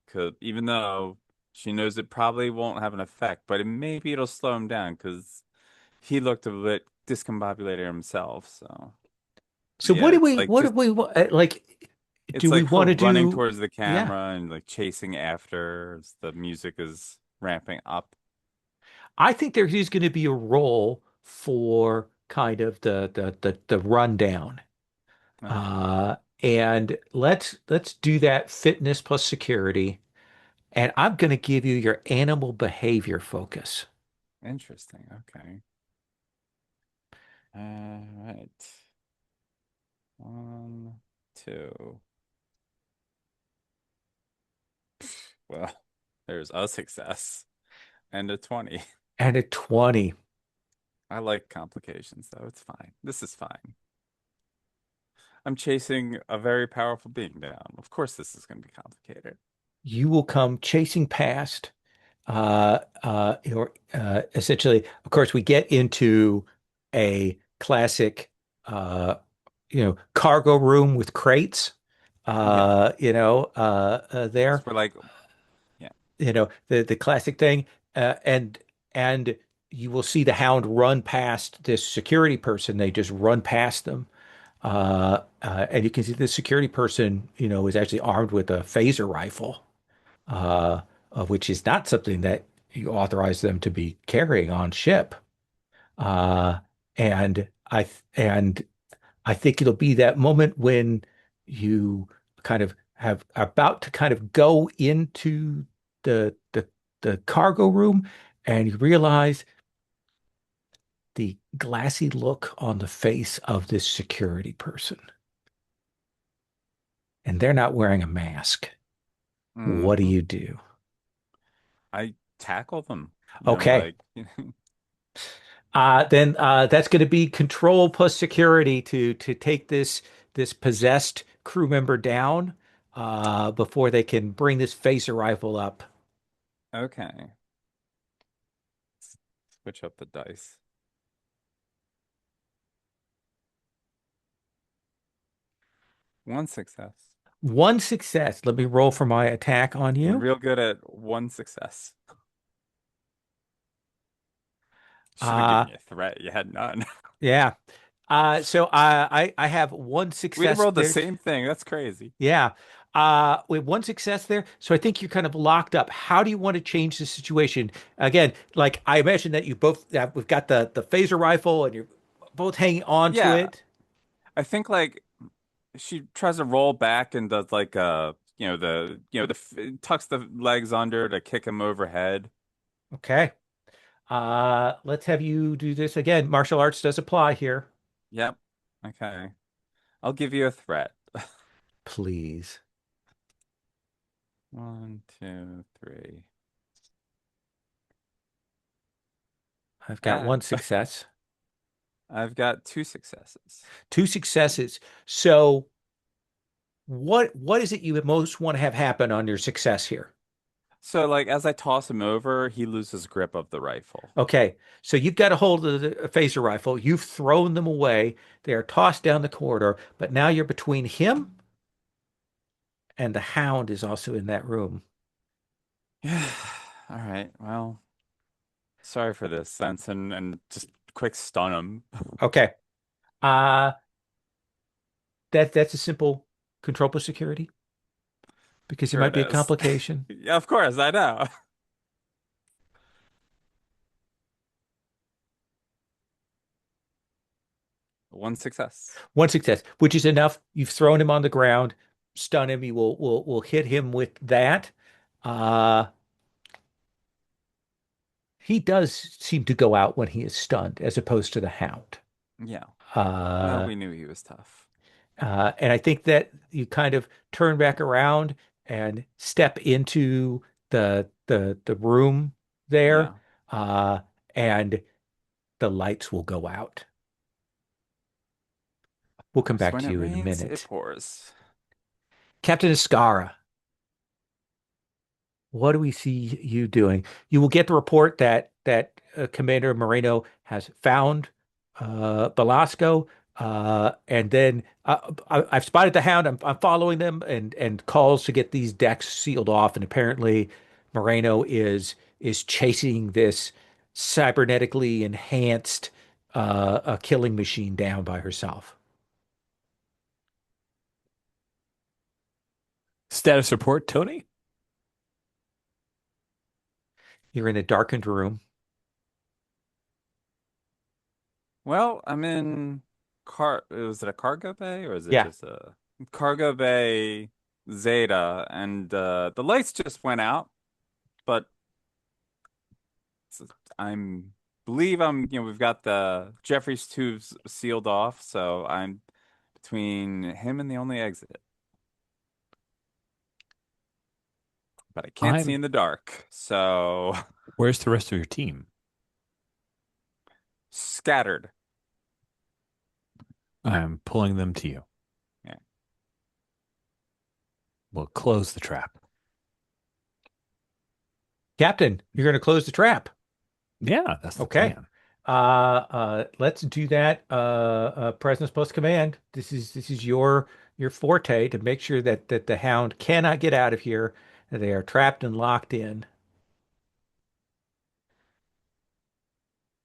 because even though she knows it probably won't have an effect, but maybe it'll slow him down because he looked a bit discombobulated himself. So, but So yeah, what do we like? it's Do we like her want to running do? towards the Yeah, camera and like chasing after as the music is ramping up. I think there is going to be a role for kind of the rundown. Okay, Uh, and let's do that fitness plus security. And I'm going to give you your animal behavior focus. interesting. Okay. Right. One, two. Well, there's a success and a 20. And a 20. I like complications, though. It's fine. This is fine. I'm chasing a very powerful being down. Of course, this is going to be complicated. You will come chasing past. Essentially, of course, we get into a classic, cargo room with crates. Yeah. There, So we're like, yeah. the classic thing, and you will see the Hound run past this security person. They just run past them. And you can see the security person, is actually armed with a phaser rifle, uh, which is not something that you authorize them to be carrying on ship. Uh, and and I think it'll be that moment when you kind of have about to kind of go into the the the cargo room, and you realize the glassy look on the face of this security person, and they're not wearing a mask. What do Hmm. you do? I tackle them, Okay. like, Then that's going to be control plus security to take this possessed crew member down before they can bring this phaser rifle up. okay. Switch up the dice. One success. One success. Let me roll for my attack on I'm you. real good at one success. Should have Uh, given you a threat. You had none. yeah. So I have one We'd have success rolled the there. same thing. That's crazy. Yeah. With one success there. So I think you're kind of locked up. How do you want to change the situation? Again, like I imagine that you both have, we've got the phaser rifle and you're both hanging on to Yeah, it. I think like she tries to roll back and does like tucks the legs under to kick him overhead. Okay. Let's have you do this again. Martial arts does apply here. Yep. Okay. I'll give you a threat. Please. One, two, three. I've got Ah, one success, I've got two successes. two successes. So what is it you most want to have happen on your success here? So like as I toss him over, he loses grip of the rifle. Okay. So you've got a hold of the phaser rifle. You've thrown them away. They are tossed down the corridor, but now you're between him and the hound is also in that room. Yeah. All right. Well, sorry for this, sense and just quick stun him. Okay. Uh that's a simple control plus security because it Sure might it be a is. complication. Yeah, of course, I know. One success. One success, which is enough. You've thrown him on the ground, stun him. You will hit him with that. Uh, he does seem to go out when he is stunned, as opposed to the hound. Yeah. Well, Uh, we knew he was tough. and I think that you kind of turn back around and step into the room there, Yeah. and the lights will go out. We'll come Because back when to it you in a rains, it minute. pours. Captain Escarra, what do we see you doing? You will get the report that Commander Moreno has found Belasco, and then I've spotted the Hound. I'm following them, and calls to get these decks sealed off. And apparently, Moreno is chasing this cybernetically enhanced a killing machine down by herself. Status report, Tony. You're in a darkened room. Well, I'm in was it a cargo bay or is it Yeah, just a cargo bay Zeta? And the lights just went out, but I'm believe I'm, we've got the Jeffrey's tubes sealed off, so I'm between him and the only exit. But I can't see I'm. in the dark, so Where's the rest of your team? scattered. I'm pulling them to you. Yeah. We'll close the trap. Captain, you're going to close the trap. Yeah, that's the Okay. plan. Let's do that. Presence plus command. This is your forte to make sure that the Hound cannot get out of here. That they are trapped and locked in.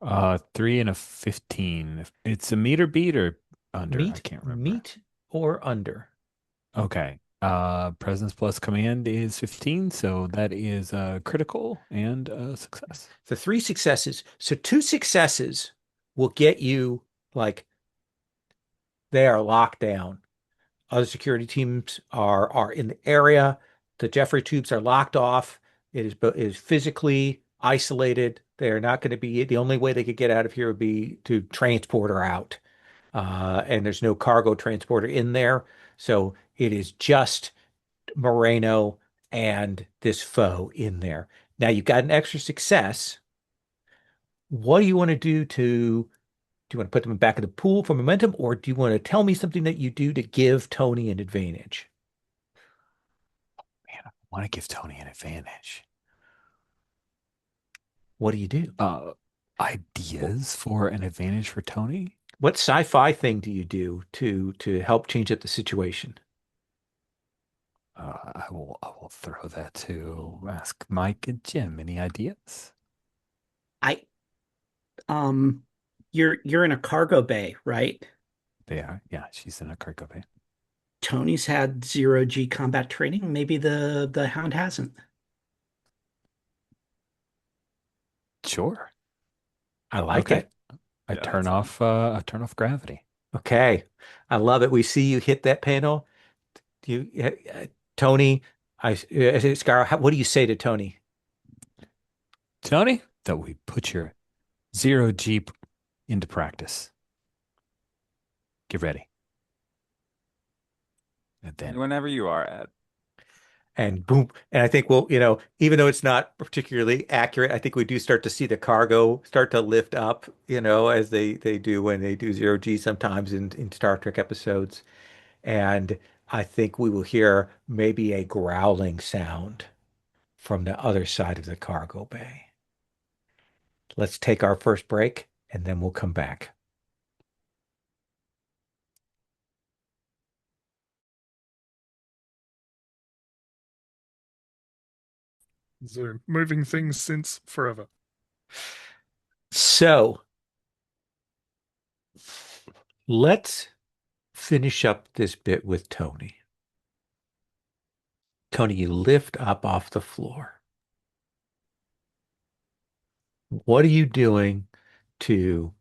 3 and a 15. It's a meter beat or under. I Meet, can't remember. meet or under. Okay. Presence plus command is 15, so that is critical and success. The three successes. So two successes will get you like they are locked down. Other security teams are in the area. The Jeffrey tubes are locked off. It is physically isolated. They are not going to be the only way they could get out of here would be to transport her out. And there's no cargo transporter in there. So it is just Moreno and this foe in there. Now you've got an extra success. What do you want to do you want to put them back in the pool for momentum, or do you want to tell me something that you do to give Tony an advantage? Man, I want to give Tony an advantage. What do you do? Ideas for an advantage for Tony? What sci-fi thing do you do to help change up the situation? I will throw that to ask Mike and Jim. Any ideas? I you're in a cargo bay, right? They are. Yeah, she's in a cargo bay. Tony's had zero G combat training. Maybe the Hound hasn't. Sure. I like Okay. it. Yeah, that's fine. I turn off gravity. Okay. I love it. We see you hit that panel. Tony, Scar, what do you say to Tony? Tony, that we put your zero G into practice. Get ready. And then Whenever you are, Ed. And boom. And I think even though it's not particularly accurate, I think we do start to see the cargo start to lift up, as they do when they do zero G sometimes in Star Trek episodes. And I think we will hear maybe a growling sound from the other side of the cargo bay. Let's take our first break and then we'll come back. Zoom. Moving things since forever. So let's finish up this bit with Tony. Tony, you lift up off the floor. What are you doing to,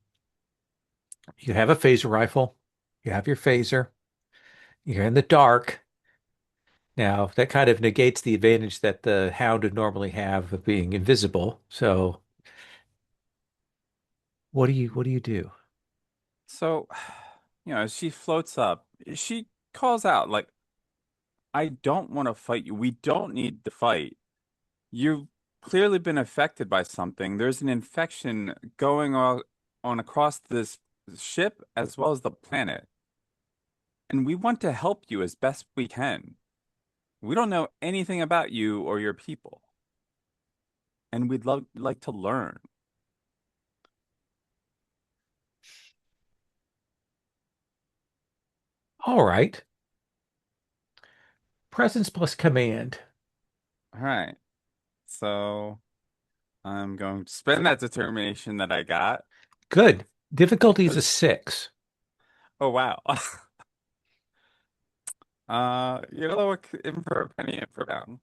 you have a phaser rifle, you have your phaser, you're in the dark. Now, that kind of negates the advantage that the Hound would normally have of being invisible. So, what do you do? So, as she floats up, she calls out like, "I don't want to fight you. We don't need to fight. You've clearly been affected by something. There's an infection going on across this ship as well as the planet. And we want to help you as best we can. We don't know anything about you or your people. And we'd like to learn. All right. Presence plus command. All right. So I'm going to spend that determination that I got. Good. Difficulty is a 6. Oh wow. You know what? In for a penny, in for a pound.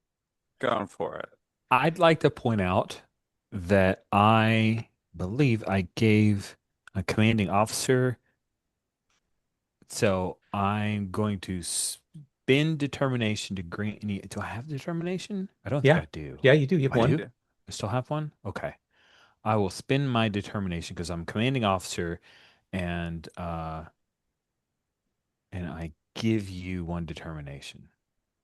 Going for it. I'd like to point out that I believe I gave a commanding officer, so I'm going to spend determination to grant any. Do I have determination? I don't think Yeah. I do. Yeah, you do. You have I one. do? I still have one? Okay. I will spend my determination because I'm commanding officer and I give you one determination.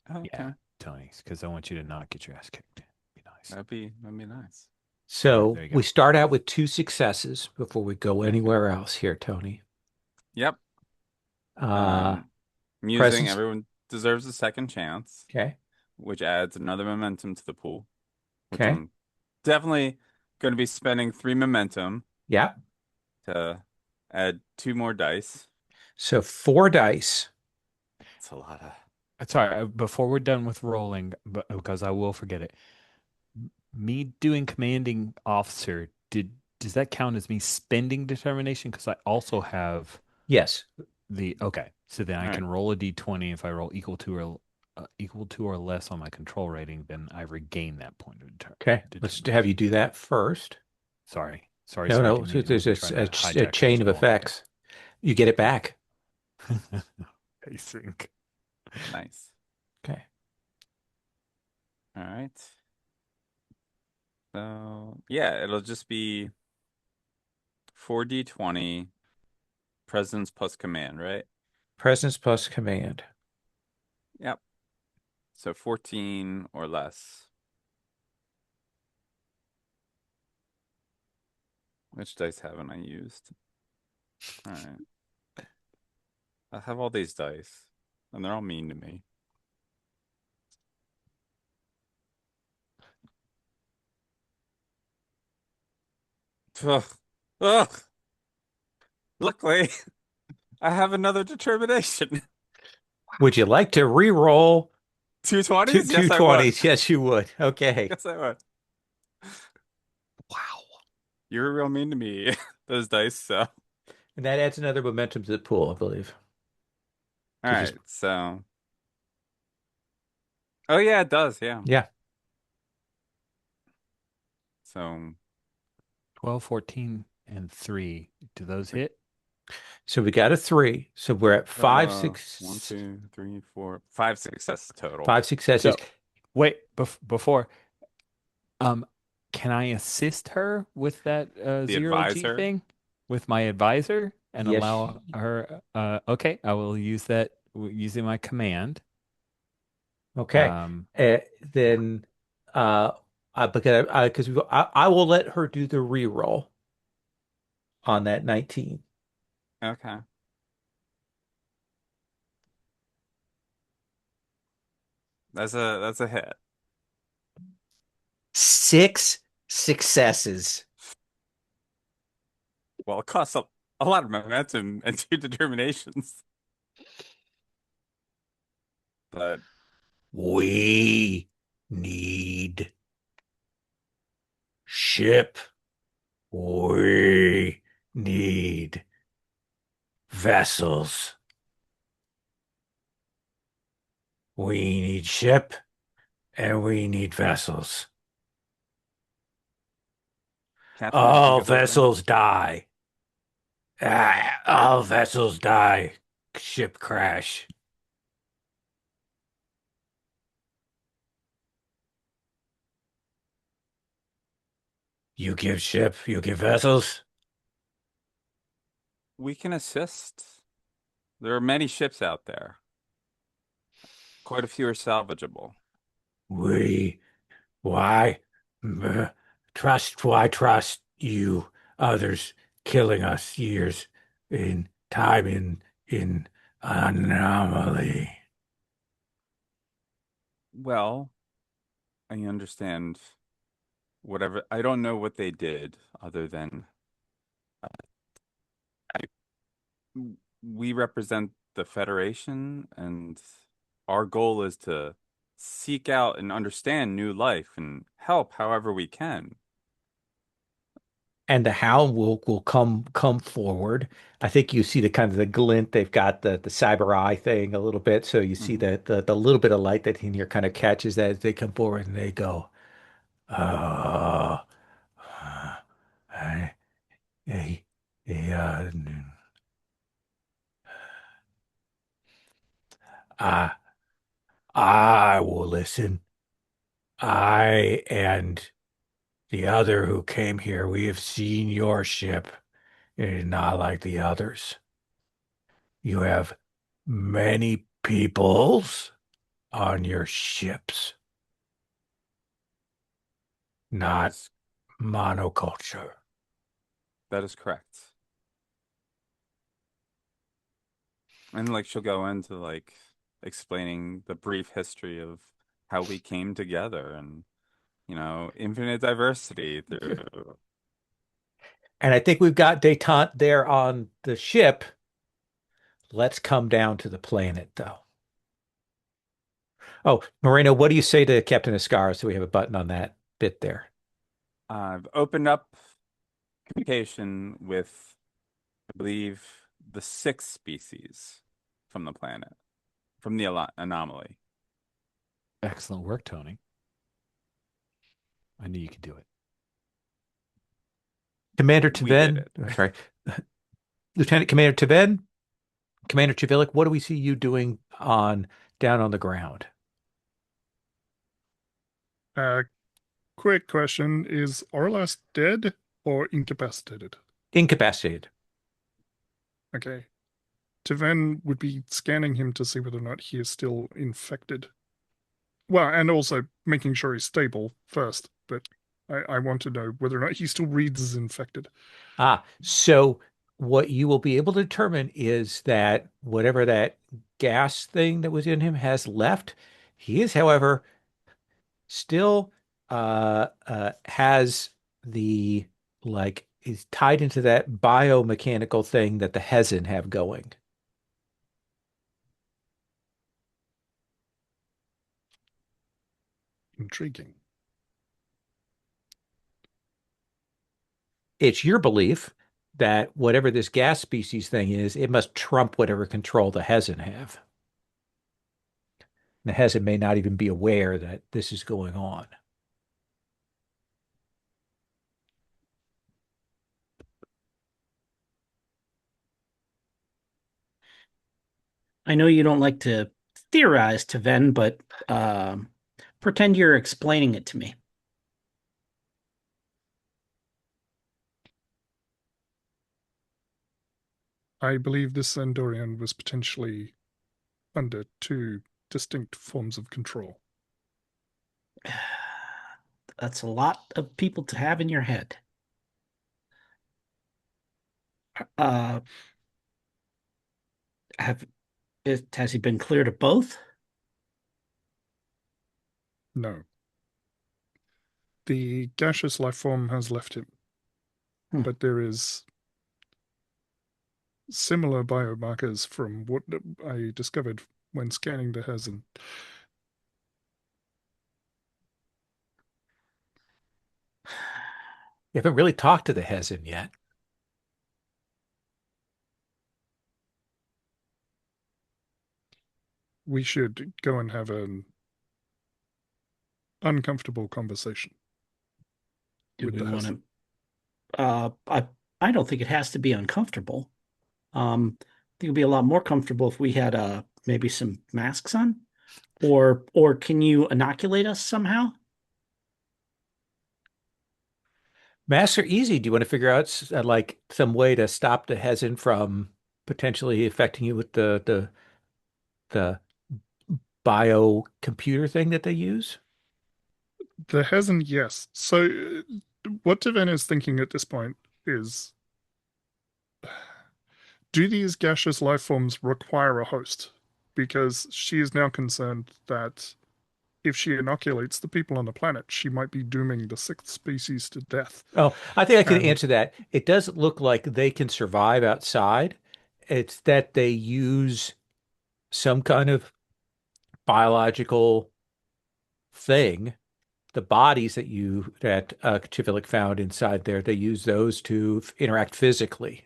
Okay. Yeah, Tony, because I want you to not get your ass kicked. Be nice. That'd be nice. So There you go. we start out with 2 successes before we go Okay. anywhere else here, Tony. Yep. Uh, Musing, presence. everyone deserves a second chance, Okay. which adds another momentum to the pool, which Okay. I'm definitely going to be spending 3 momentum Yeah. to add 2 more dice. So 4 dice. It's a lot of. Sorry, before we're done with rolling, but because I will forget it, me doing commanding officer, does that count as me spending determination? Because I also have Yes. okay, so then I All right. can roll a d20. If I roll equal to or less on my control rating, then I regain that point of Okay. Let's have you do that first. Sorry, No, I no. didn't So mean there's to try to a hijack chain this of roll. effects. You get it back. I think. Nice. Okay. All right. So, yeah, it'll just be 4d20 presence plus command, right? Presence plus command. Yep. So 14 or less. Which dice haven't I used? All right. I have all these dice, and they're all mean to me. Ugh. Ugh. Luckily, I have another determination. Would you like to re-roll 220s? two Yes, I would. 20s? Yes, you would. Okay. Yes, I would. Wow. You were real mean to me, those dice, so. And that adds another momentum to the pool, I believe. All 'Cause right, so. Oh, yeah, it does, yeah. yeah. So, 12, 14, and 3. Do those hit? So we got a 3. So we're at 5, 1, 6, 2, 3, 4, 5 successes total. 5 successes. So, wait, before, um, can I assist her with that The 0G advisor. thing with my advisor and Yes. allow her? Okay, I will use that using my command. Okay. Then because I will let her do the re-roll on that 19. Okay. That's a hit. 6 successes. Well, it costs a lot of momentum and 2 determinations. But We need ship. We need vessels. We need ship and we need vessels. Captain, did you All get those down? vessels die. All vessels die. Ship crash. You give ship, you give vessels. We can assist. There are many ships out there. Quite a few are salvageable. We Why? Mm, why trust you? Others killing us years in time in anomaly. Well, I understand whatever. I don't know what they did other than I, we represent the Federation, and our goal is to seek out and understand new life and help however we can. And the Hound will come forward. I think you see the kind of the glint. They've got the cyber eye thing a little bit, so you see Hmm. the little bit of light that in here kind of catches that as they come forward and they go, uh, I, I, I, I, I will listen. I and the other who came here, we have seen your ship. It is not like the others. You have many peoples on your ships, That not is monoculture. that is correct. And like she'll go into like explaining the brief history of how we came together and infinite diversity through. And I think we've got detente there on the ship. Let's come down to the planet, though. Oh, Moreno, what do you say to Captain Escarra? So we have a button on that bit there. I've opened up communication with, I believe, the sixth species from the planet, from the anomaly. Excellent work, Tony. I knew you could do it. Commander We did Taven, it. oh, sorry, Lieutenant Commander Taven, Commander Chivilic, what do we see you doing on down on the ground? Uh, quick question: is Orlas dead or incapacitated? Incapacitated. Okay. Taven would be scanning him to see whether or not he is still infected. Well, and also making sure he's stable first, but I want to know whether or not he still reads as infected. So what you will be able to determine is that whatever that gas thing that was in him has left, he is, however, still has the like is tied into that biomechanical thing that the Hezin have going. Intriguing. It's your belief that whatever this gas species thing is, it must trump whatever control the Hezin have. The Hezin may not even be aware that this is going on. I know you don't like to theorize, Taven, but pretend you're explaining it to me. I believe this Andorian was potentially under two distinct forms of control. That's a lot of people to have in your head. Uh, have has he been cleared of both? No. The gaseous life form has left him, Hmm. but there is similar biomarkers from what I discovered when scanning the Hezin. You haven't really talked to the Hezin yet. We should go and have an uncomfortable conversation Do with we the want Hezin. to? I don't think it has to be uncomfortable. I think it'd be a lot more comfortable if we had maybe some masks on, or can you inoculate us somehow? Masks are easy. Do you want to figure out like some way to stop the Hezin from potentially affecting you with the biocomputer thing that they use? The Hezen, yes. So what Deven is thinking at this point is, do these gaseous life forms require a host? Because she is now concerned that if she inoculates the people on the planet, she might be dooming the sixth species to death. Oh, I think I can And answer that. It doesn't look like they can survive outside. It's that they use some kind of biological thing. The bodies that Chivalik found inside there, they use those to interact physically.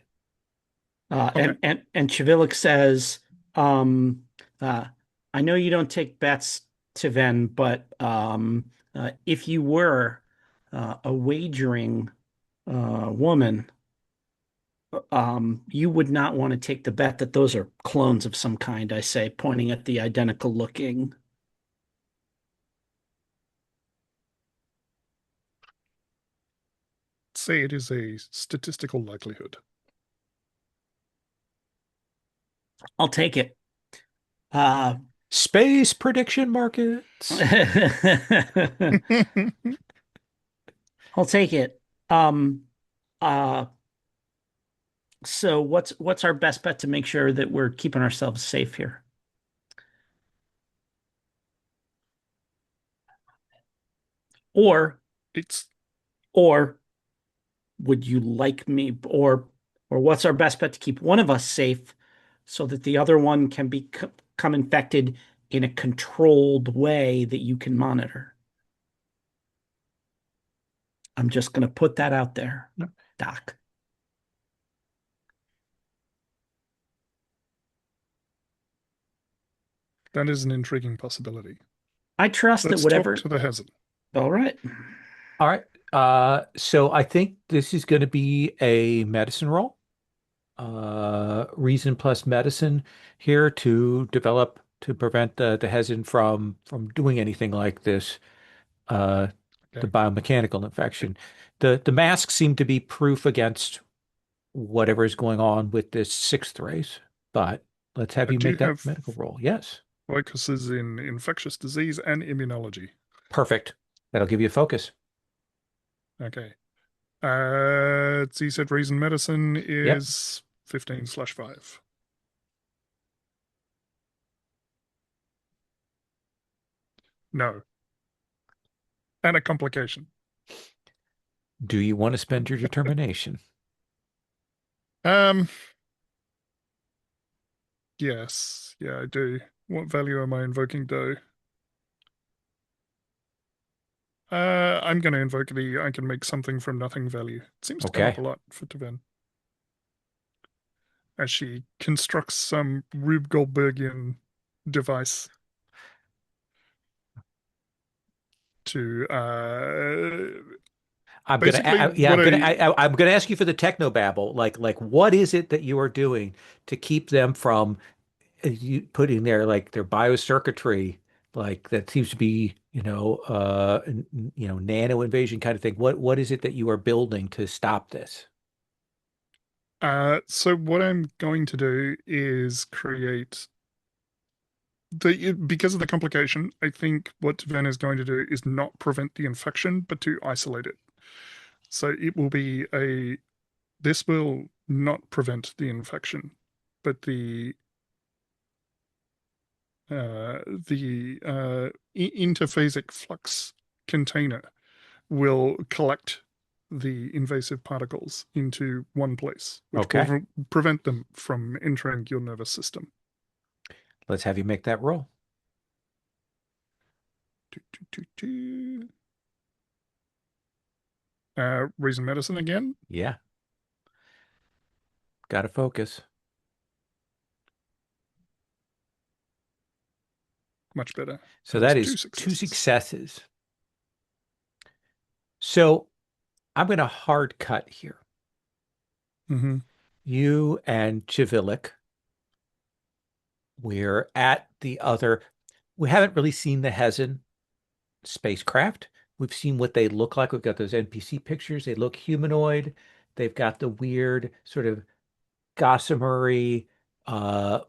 okay, And Chivilic says, um, uh, I know you don't take bets, Tiven, but if you were a wagering woman, you would not want to take the bet that those are clones of some kind, I say, pointing at the identical looking. say it is a statistical likelihood. I'll take it. Uh, Space prediction markets. I'll take it. Um, uh, so what's our best bet to make sure that we're keeping ourselves safe here? Or It's or would you like me or what's our best bet to keep one of us safe so that the other one can become infected in a controlled way that you can monitor? I'm just going to put that out there, Doc. that is an intriguing possibility. I trust that Let's talk whatever. to the Hezen. All right. All right. So I think this is going to be a medicine roll. Reason plus medicine here to prevent the Hezin from doing anything like this, the Okay. biomechanical infection. The masks seem to be proof against whatever is going on with this sixth race, but let's have I you do make that have medical roll. Yes. focuses in infectious disease and immunology. Perfect. That'll give you a focus. Okay. So you said reason medicine Yep. is 15/5. No. And a complication. Do you want to spend your determination? Um, yes. Yeah, I do. What value am I invoking though? I'm gonna invoke the I can make something from nothing value. It seems to come up Okay. a lot for Taven. As she constructs some Rube Goldbergian device to basically what I'm gonna ask you for the technobabble. Like what is it that you are doing to keep them from putting their biocircuitry like that seems to be nano invasion kind of thing. What is it that you are building to stop this? so what I'm going to do is create the because of the complication, I think what Van is going to do is not prevent the infection, but to isolate it. So it will be this will not prevent the infection, but the interphasic flux container will collect the invasive particles into one place, which Okay, will prevent them from entering your nervous system. let's have you make that roll. Do, do, do, reason medicine again. Yeah, got to focus. Much better. So That is that two is two successes. successes. So I'm going to hard cut here. Mm-hmm. You and Chivilic, we're at the other. We haven't really seen the Hezen spacecraft. We've seen what they look like. We've got those NPC pictures. They look humanoid. They've got the weird sort of gossamery,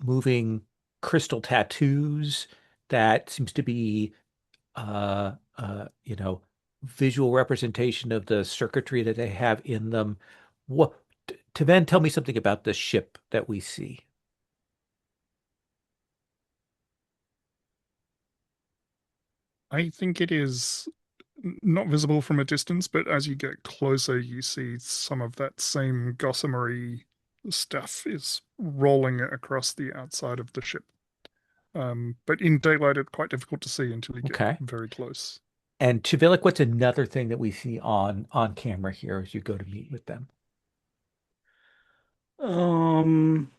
moving crystal tattoos that seems to be, uh, uh, you know, visual representation of the circuitry that they have in them. What, Taven, tell me something about the ship that we see. I think it is not visible from a distance, but as you get closer, you see some of that same gossamery stuff is rolling across the outside of the ship. But in daylight, it's quite difficult to see until you get Okay. very close. And Chivilik, what's another thing that we see on camera here as you go to meet with them? Um,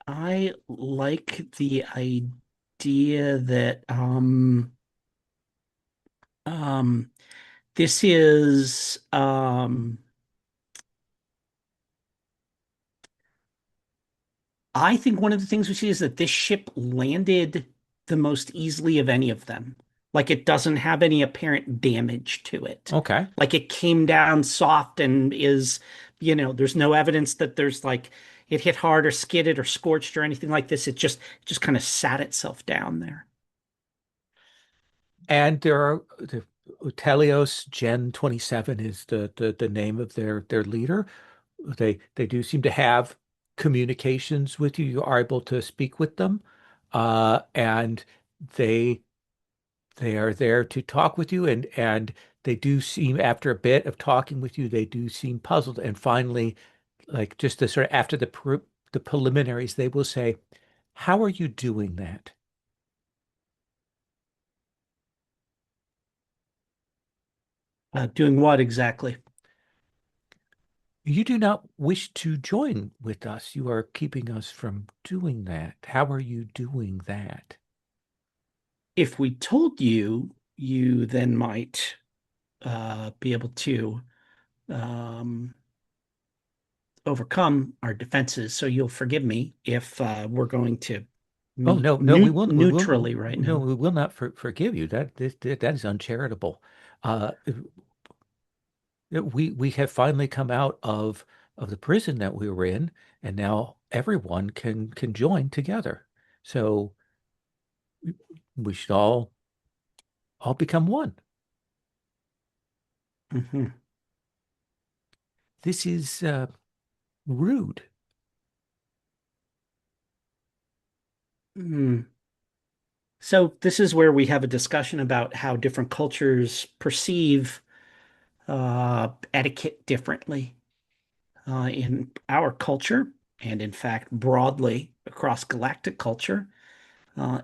I like the idea that um this is I think one of the things we see is that this ship landed the most easily of any of them. Like it doesn't have any apparent damage to it. Okay. Like it came down soft and is, there's no evidence that there's like it hit hard or skidded or scorched or anything like this. It just kind of sat itself down there. And there are the Utelios Gen 27 is the name of their leader. They do seem to have communications with you. You are able to speak with them. And they they are there to talk with you, and they do seem, after a bit of talking with you, they do seem puzzled. And finally, like just the sort of after the preliminaries, they will say, "How are you doing that?" Doing what exactly? You do not wish to join with us. You are keeping us from doing that. How are you doing that? If we told you, you then might be able to um, overcome our defenses. So you'll forgive me if we're going to Oh, meet no, no, neutrally right no, now. we will not forgive you. That is uncharitable. Uh, we have finally come out of the prison that we were in, and now everyone can join together. So we should all become one. Mhm. This is rude. Mm. So this is where we have a discussion about how different cultures perceive etiquette differently. In our culture, and in fact, broadly across galactic culture,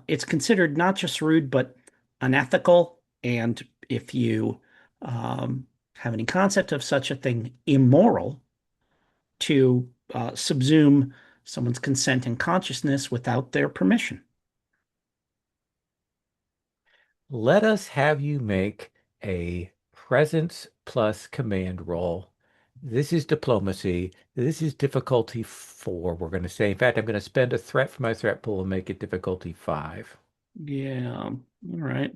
it's considered not just rude, but unethical. And if you have any concept of such a thing, immoral to subsume someone's consent and consciousness without their permission. Let us have you make a presence plus command roll. This is diplomacy. This is difficulty 4, we're going to say. In fact, I'm going to spend a threat from my threat pool and make it difficulty 5. Yeah, all right.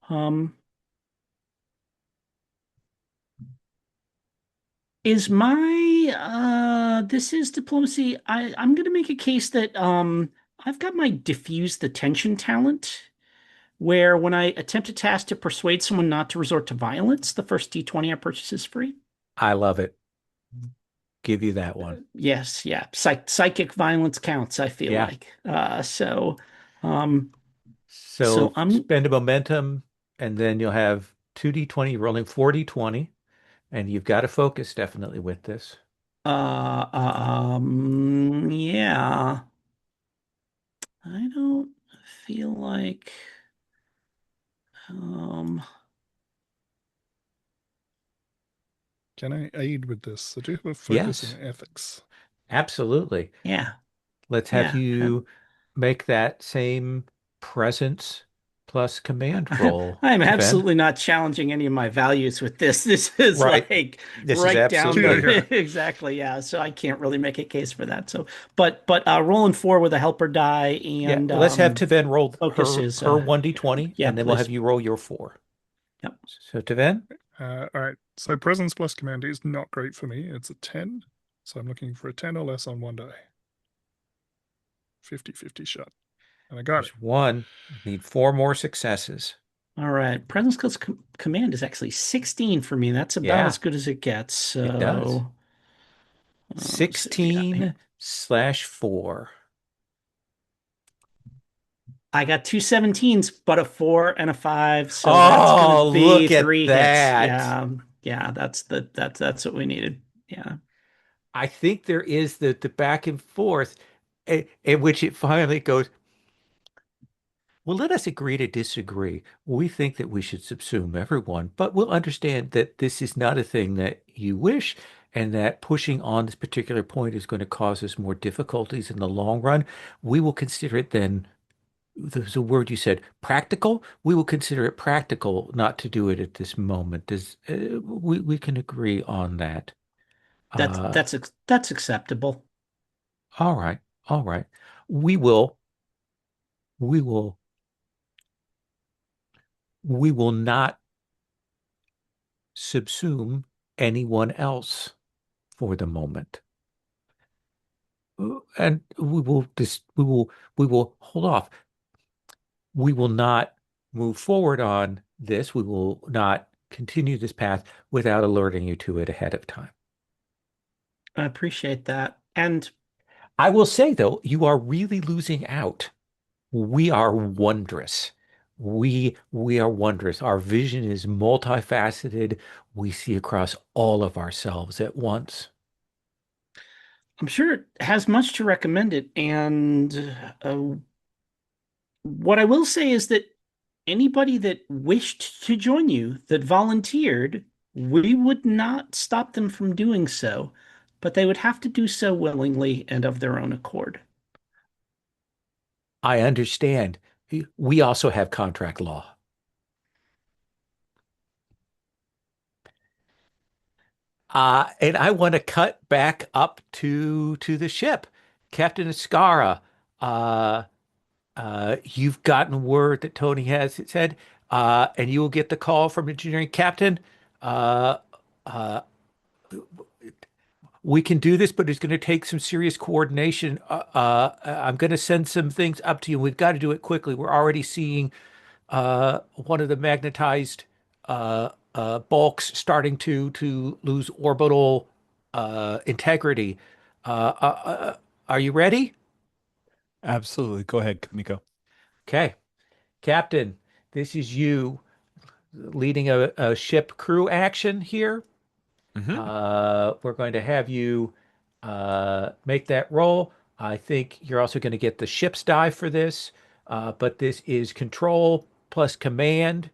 Um, is my this is diplomacy. I'm gonna make a case that I've got my diffuse the tension talent, where when I attempt a task to persuade someone not to resort to violence, the first D20 I purchase is free. I love it. Give you that one. Yes, yeah. Psychic violence counts, I feel Yeah. like. Um, so So spend a momentum, and then you'll have 2d20 rolling 4d20, and you've got to focus definitely with this. yeah. I don't feel like um Can I aid with this? I do have a focus in Yes, ethics. absolutely. yeah, Let's have yeah. you make that same presence plus command roll, I'm Taven. absolutely not challenging any of my values with this. This is Right. like This is right down Yeah, absolutely. yeah. the exactly, yeah. So I can't really make a case for that. So, but rolling 4 with a helper die Yeah. and Let's have Taven roll focus is her 1d20, yeah, and then we'll please. have you roll your 4. Yep. So Taven, All right. So presence plus command is not great for me. It's a 10. So I'm looking for a 10 or less on one die. 50-50 shot. And I got There's it. one. Need 4 more successes. All right. Presence skills command is actually 16 for me. That's about Yeah, as good as it gets. it does. So, let's see what we got here. 16/4. I got 2 17s, but a 4 and a 5. So that's gonna Oh, be look at 3 hits. that. Yeah, that's what we needed. Yeah. I think there is the back and forth in which it finally goes, well, let us agree to disagree. We think that we should subsume everyone, but we'll understand that this is not a thing that you wish, and that pushing on this particular point is going to cause us more difficulties in the long run. We will consider it then, there's a word you said, practical. We will consider it practical not to do it at this moment. We can agree on that. That's Uh, that's that's acceptable. all right, all right. We will, we will, we will not subsume anyone else for the moment. And we will hold off. We will not move forward on this. We will not continue this path without alerting you to it ahead of time. I appreciate that. And I will say though, you are really losing out. We are wondrous. We are wondrous. Our vision is multifaceted. We see across all of ourselves at once. I'm sure it has much to recommend it. And what I will say is that anybody that wished to join you, that volunteered, we would not stop them from doing so, but they would have to do so willingly and of their own accord. I understand. We also have contract law. And I want to cut back up to the ship. Captain Escarra, uh, you've gotten word that Tony has said, and you will get the call from engineering captain. Uh, uh, we can do this, but it's going to take some serious coordination. I'm going to send some things up to you. We've got to do it quickly. We're already seeing one of the magnetized bulks starting to lose orbital integrity. Are you ready? Absolutely. Go ahead, Kamiko. Okay, Captain, this is you leading a ship crew action here. Hmm. We're going to have you make that roll. I think you're also going to get the ship's die for this, but this is control plus command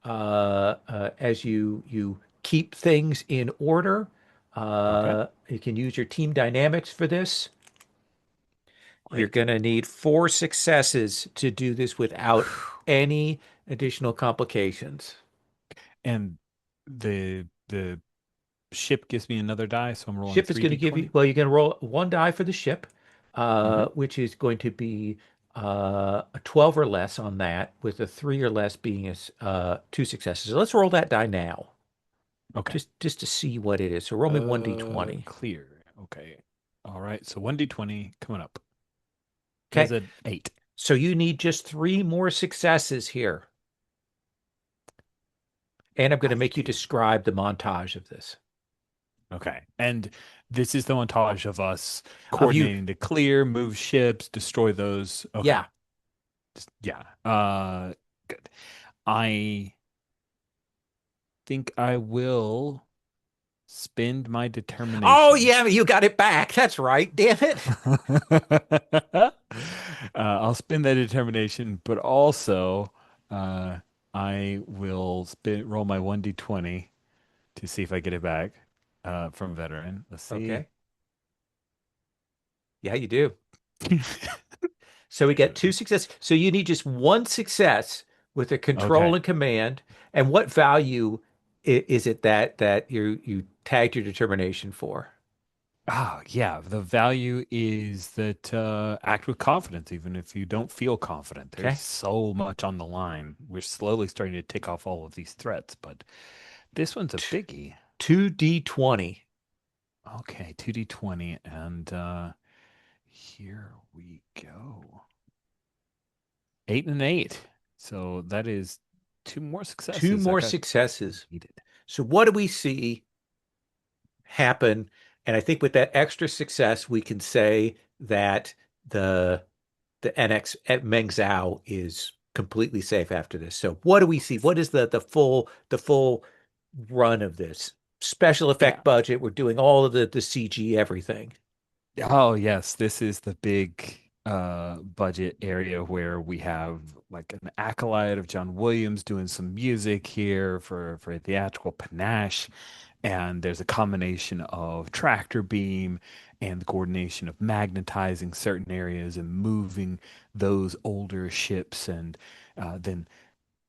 as you keep things in order. Okay. You can use your team dynamics for this. You're Great. going to need 4 successes to do this without any additional complications. And the ship gives me another die, so I'm rolling Ship is going to give you, 3d20. well, you're going to roll 1 die for the ship, Hmm. which is going to be a 12 or less on that, with a 3 or less being 2 successes. So let's roll that die now, Okay. just to see what it is. So roll me 1d20. Clear. Okay. All right. So 1d20 coming up. Is Okay. an 8. So you need just 3 more successes here. And I'm going to I make you do. describe the montage of this. Okay. And this is the montage of us Of you, coordinating to clear, move ships, destroy those. Okay. yeah. Yeah. Good. I think I will spend my Oh, determination. yeah, you got it back. That's right. Damn it. I'll spend that determination, but also I will roll my 1d20 to see if I get it back from veteran. Let's see. Okay. Yeah, you do. So we get 2 successes. So you need just 1 success with a control Okay. and command. And what value is it that you tagged your determination for? Oh, yeah. The value is that act with confidence, even if you don't feel confident. There's Okay. so much on the line. We're slowly starting to tick off all of these threats, but this one's a biggie. 2d20. Okay, 2d20, and here we go. 8 and 8. So that is two more Two successes. I more got successes. needed. So what do we see happen? And I think with that extra success, we can say that the the NX at Meng Zhao is completely safe after this. So what do we see? What is the full run of this? Special Yeah. effect budget. We're doing all of the CG everything. Oh, yes, this is the big budget area where we have like an acolyte of John Williams doing some music here for theatrical panache. And there's a combination of tractor beam and the coordination of magnetizing certain areas and moving those older ships, and then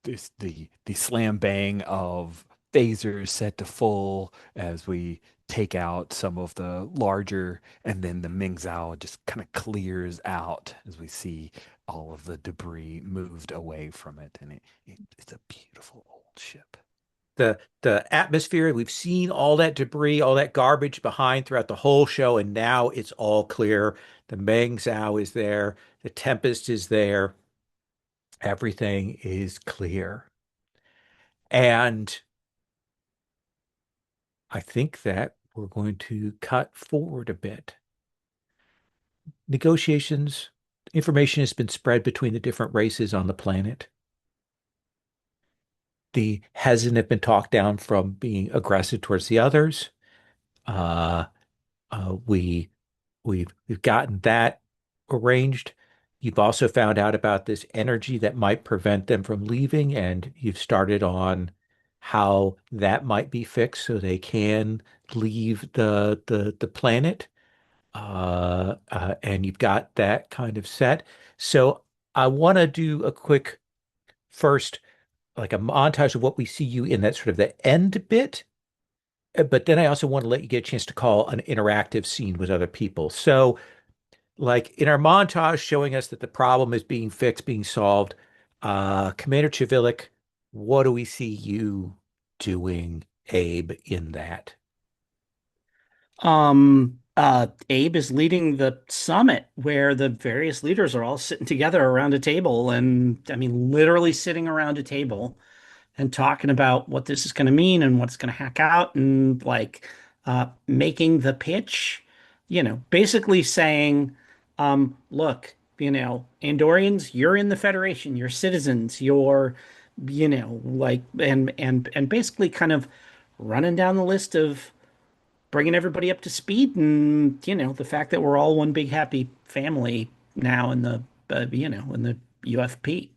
the slam bang of phasers set to full as we take out some of the larger, and then the Mingzhou just kind of clears out as we see all of the debris moved away from it, and it's a beautiful old ship. The atmosphere, we've seen all that debris, all that garbage behind throughout the whole show, and now it's all clear. The Meng Zhao is there, the Tempest is there, everything is clear. And I think that we're going to cut forward a bit. Negotiations, information has been spread between the different races on the planet. The Hezin have been talked down from being aggressive towards the others. Uh, we we've gotten that arranged. You've also found out about this energy that might prevent them from leaving, and you've started on how that might be fixed so they can leave the planet. And you've got that kind of set. So I want to do a quick first, like a montage of what we see you in that sort of the end bit. But then I also want to let you get a chance to call an interactive scene with other people. So, like in our montage showing us that the problem is being fixed, being solved, Commander Chivilik, what do we see you doing, Abe, in that? Abe is leading the summit where the various leaders are all sitting together around a table, and I mean, literally sitting around a table and talking about what this is going to mean and what's going to hack out, and like making the pitch, basically saying, look, Andorians, you're in the Federation, you're citizens, you're, like, and basically kind of running down the list of bringing everybody up to speed, and the fact that we're all one big happy family now in the in the UFP.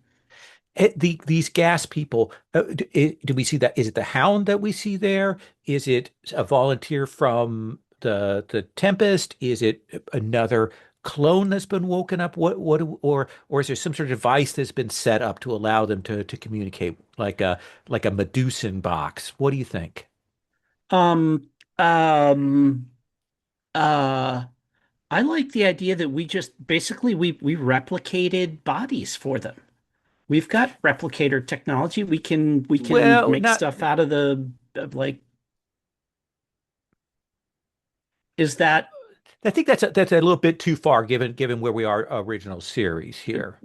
These gas people, do we see that? Is it the Hound that we see there? Is it a volunteer from the Tempest? Is it another clone that's been woken up? Or is there some sort of device that's been set up to allow them to communicate, like a Medusan box? What do you think? Um, um, uh, I like the idea that we just basically we replicated bodies for them. We've got replicator technology. We can Well, make not. stuff out of the like. Is that I think that's a little bit too far given where we are original series here.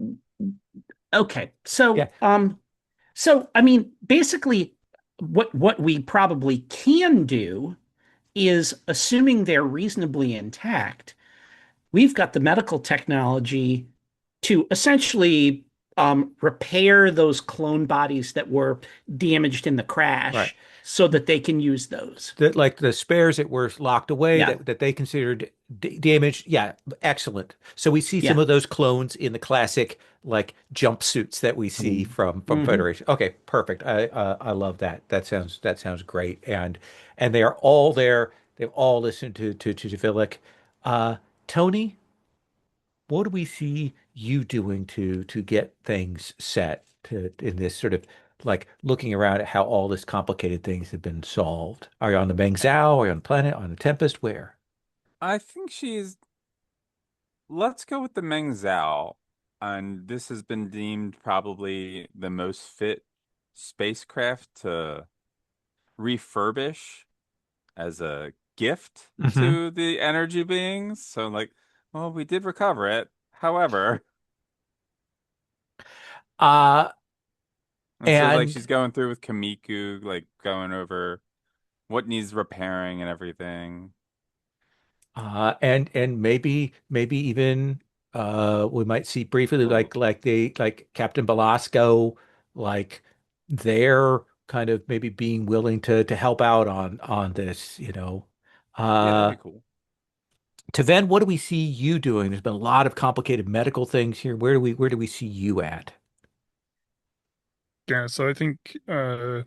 okay? Yeah. So I mean, basically, what we probably can do is, assuming they're reasonably intact, we've got the medical technology to essentially repair those clone bodies that were damaged in the Right. crash so that they can use those. That like the spares that were locked away Yeah, that they considered damaged. Yeah, excellent. So we see some yeah. of those clones in the classic like jumpsuits that we see from Hmm. Federation. Okay, perfect. I love that. That sounds great. And they are all there. They've all listened to Javilic. Uh, Tony, what do we see you doing to get things set to in this sort of like looking around at how all this complicated things have been solved? Are you on the Mengzhou? Are you on the planet? On the Tempest? Where? I think she's. Let's go with the Meng Zhao. And this has been deemed probably the most fit spacecraft to refurbish as a gift Hmm. to the energy beings. So like, well, we did recover it. However, Uh, and so like and she's going through with Kamiku, like going over what needs repairing and everything. and maybe even we might see briefly Well, like Captain Belasco, like they're kind of maybe being willing to help out on this, you know. yeah, that'd Uh be cool. Taven, what do we see you doing? There's been a lot of complicated medical things here. Where do we see you at? Yeah, so I think Tivan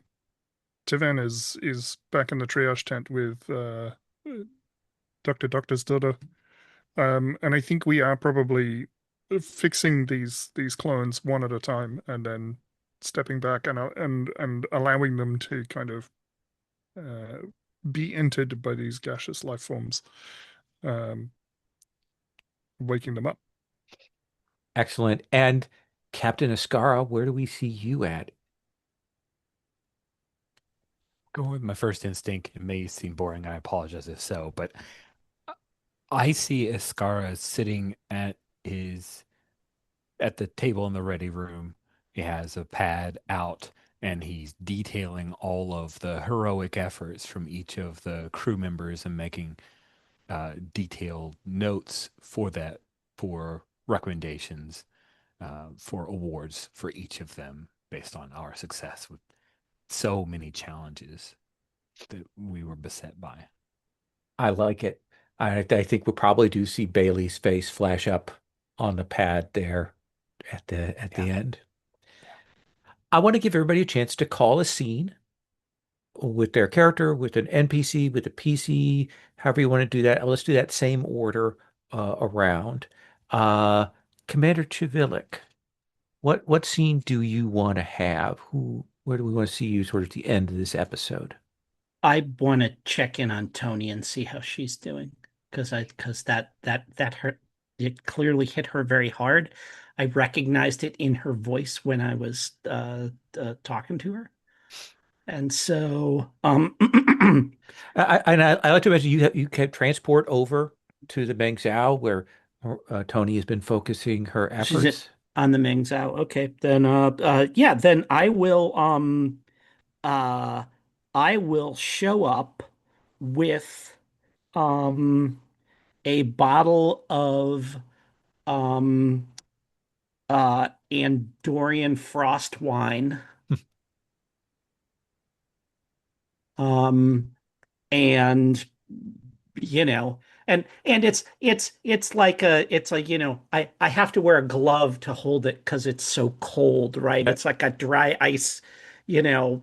is back in the triage tent with Dr. Doctor's daughter. And I think we are probably fixing these clones one at a time and then stepping back and allowing them to kind of uh, be entered by these gaseous life forms, um, waking them up. Excellent. And Captain Escarra, where do we see you at? Going with my first instinct, it may seem boring. I apologize if so, but I see Escara sitting his at the table in the ready room. He has a pad out and he's detailing all of the heroic efforts from each of the crew members and making detailed notes for that, for recommendations, for awards for each of them based on our success with so many challenges that we were beset by. I like it. I think we'll probably do see Bailey's face flash up on the pad there at the Yeah. end. Yeah. I want to give everybody a chance to call a scene with their character, with an NPC, with a PC, however you want to do that. Let's do that same order around. Uh, Commander Chivilik, what scene do you want to have? Where do we want to see you towards the end of this episode? I want to check in on Tony and see how she's doing because that hurt. It clearly hit her very hard. I recognized it in her voice when I was talking to her, and so I like to imagine you can transport over to the Mengzhou where Tony has been focusing her she's efforts. on the Ming Zhao. Okay, then yeah, then uh I will show up with um a bottle of um Andorian frost wine. Um and you know and it's like I have to wear a glove to hold it because it's so cold, right? Uh, It's like a dry ice,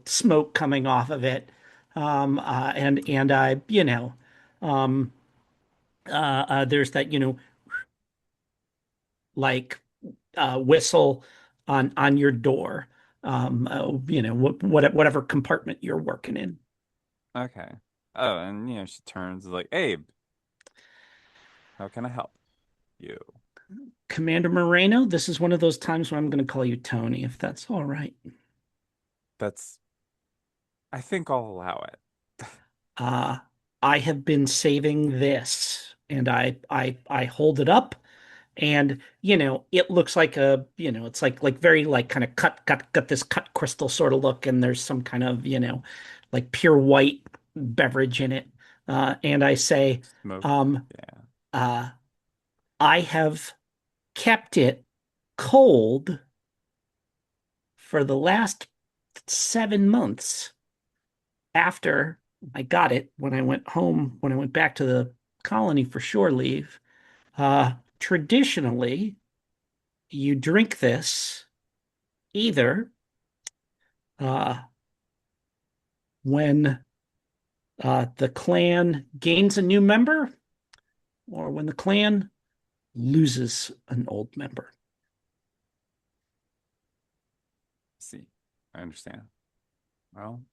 smoke coming off of it. And I um there's that like whistle on your door, whatever compartment you're working in. Okay. Oh, and she turns like, Abe, how can I help you? Commander Moreno, this is one of those times when I'm going to call you Tony, if that's all right. That's, I think I'll allow it. Uh, I have been saving this, and I hold it up, and it looks like it's like very like kind of got this cut crystal sort of look, and there's some kind of like pure white beverage in it. And I say, Smoke. um, Yeah. uh, I have kept it cold for the last 7 months after I got it when I went home, when I went back to the colony for shore leave. Traditionally, you drink this either uh, when the clan gains a new member or when the clan loses an old member. See, I understand. Well,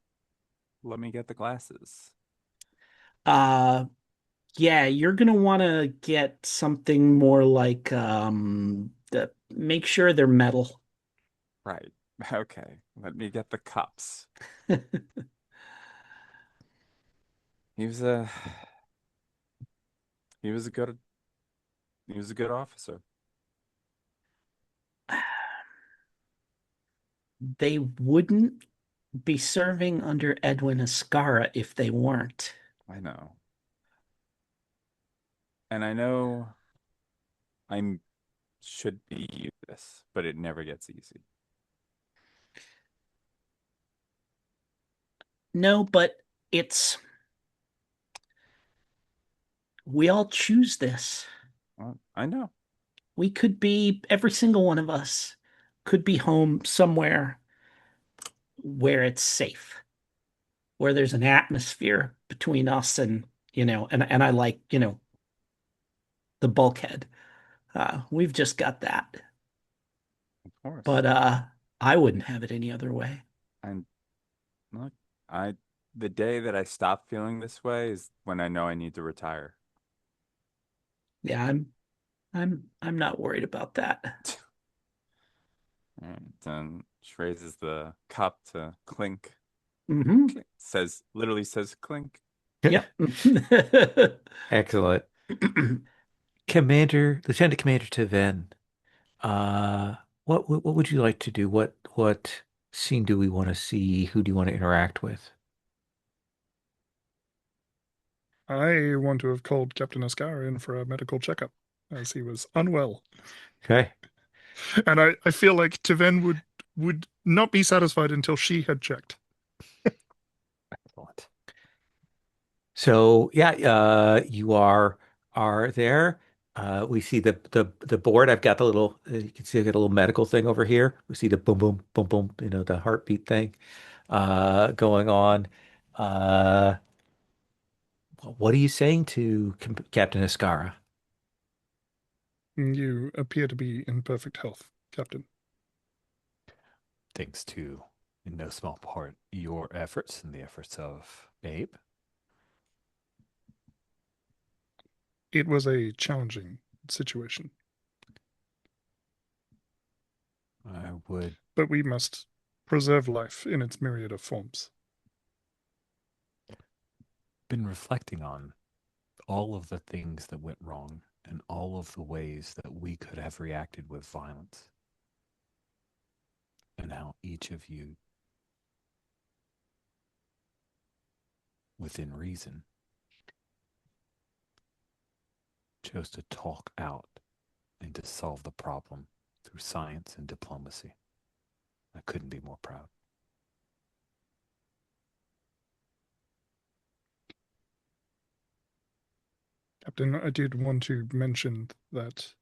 let me get the glasses. Uh, yeah, you're gonna want to get something more like make sure they're metal. Right. Okay. Let me get the cups. He was He was a good officer. They wouldn't be serving under Edwin Escarra if they weren't. I know. And I know I should be used to this, but it never gets easy. No, but it's we all choose this. Well, I know. We could be, every single one of us could be home somewhere where it's safe, where there's an atmosphere between us and, and I like, the bulkhead. We've just got that. Of course. But I wouldn't have it any other way. And look, I the day that I stop feeling this way is when I know I need to retire. Yeah, I'm not worried about that. All right. Then she raises the cup to clink. Hmm. Literally says clink. Yep. Excellent. Lieutenant Commander Taven, what would you like to do? What scene do we want to see? Who do you want to interact with? I want to have called Captain Escarra in for a medical checkup as he was unwell. Okay. And I feel like Tiven would not be satisfied until she had checked. Excellent. So yeah, you are there. We see the board. I've got the little. You can see I got a little medical thing over here. We see the boom boom boom boom. The heartbeat thing, going on. Uh, what are you saying to Captain Escarra? You appear to be in perfect health, Captain. Thanks to, in no small part, your efforts and the efforts of Abe. It was a challenging situation, I would but we must preserve life in its myriad of forms. been reflecting on all of the things that went wrong and all of the ways that we could have reacted with violence, and how each of you, within reason, chose to talk out and to solve the problem through science and diplomacy. I couldn't be more proud. Captain, I did want to mention that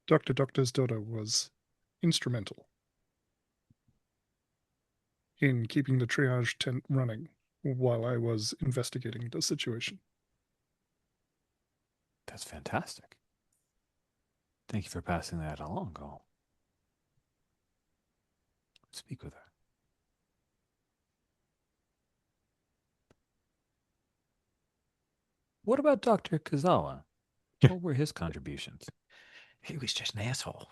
Dr. Doctor's daughter was instrumental in keeping the triage tent running while I was investigating the situation. That's fantastic. Thank you for passing that along. I'll speak with her. What about Dr. Kazawa? What were his contributions? He was just an asshole.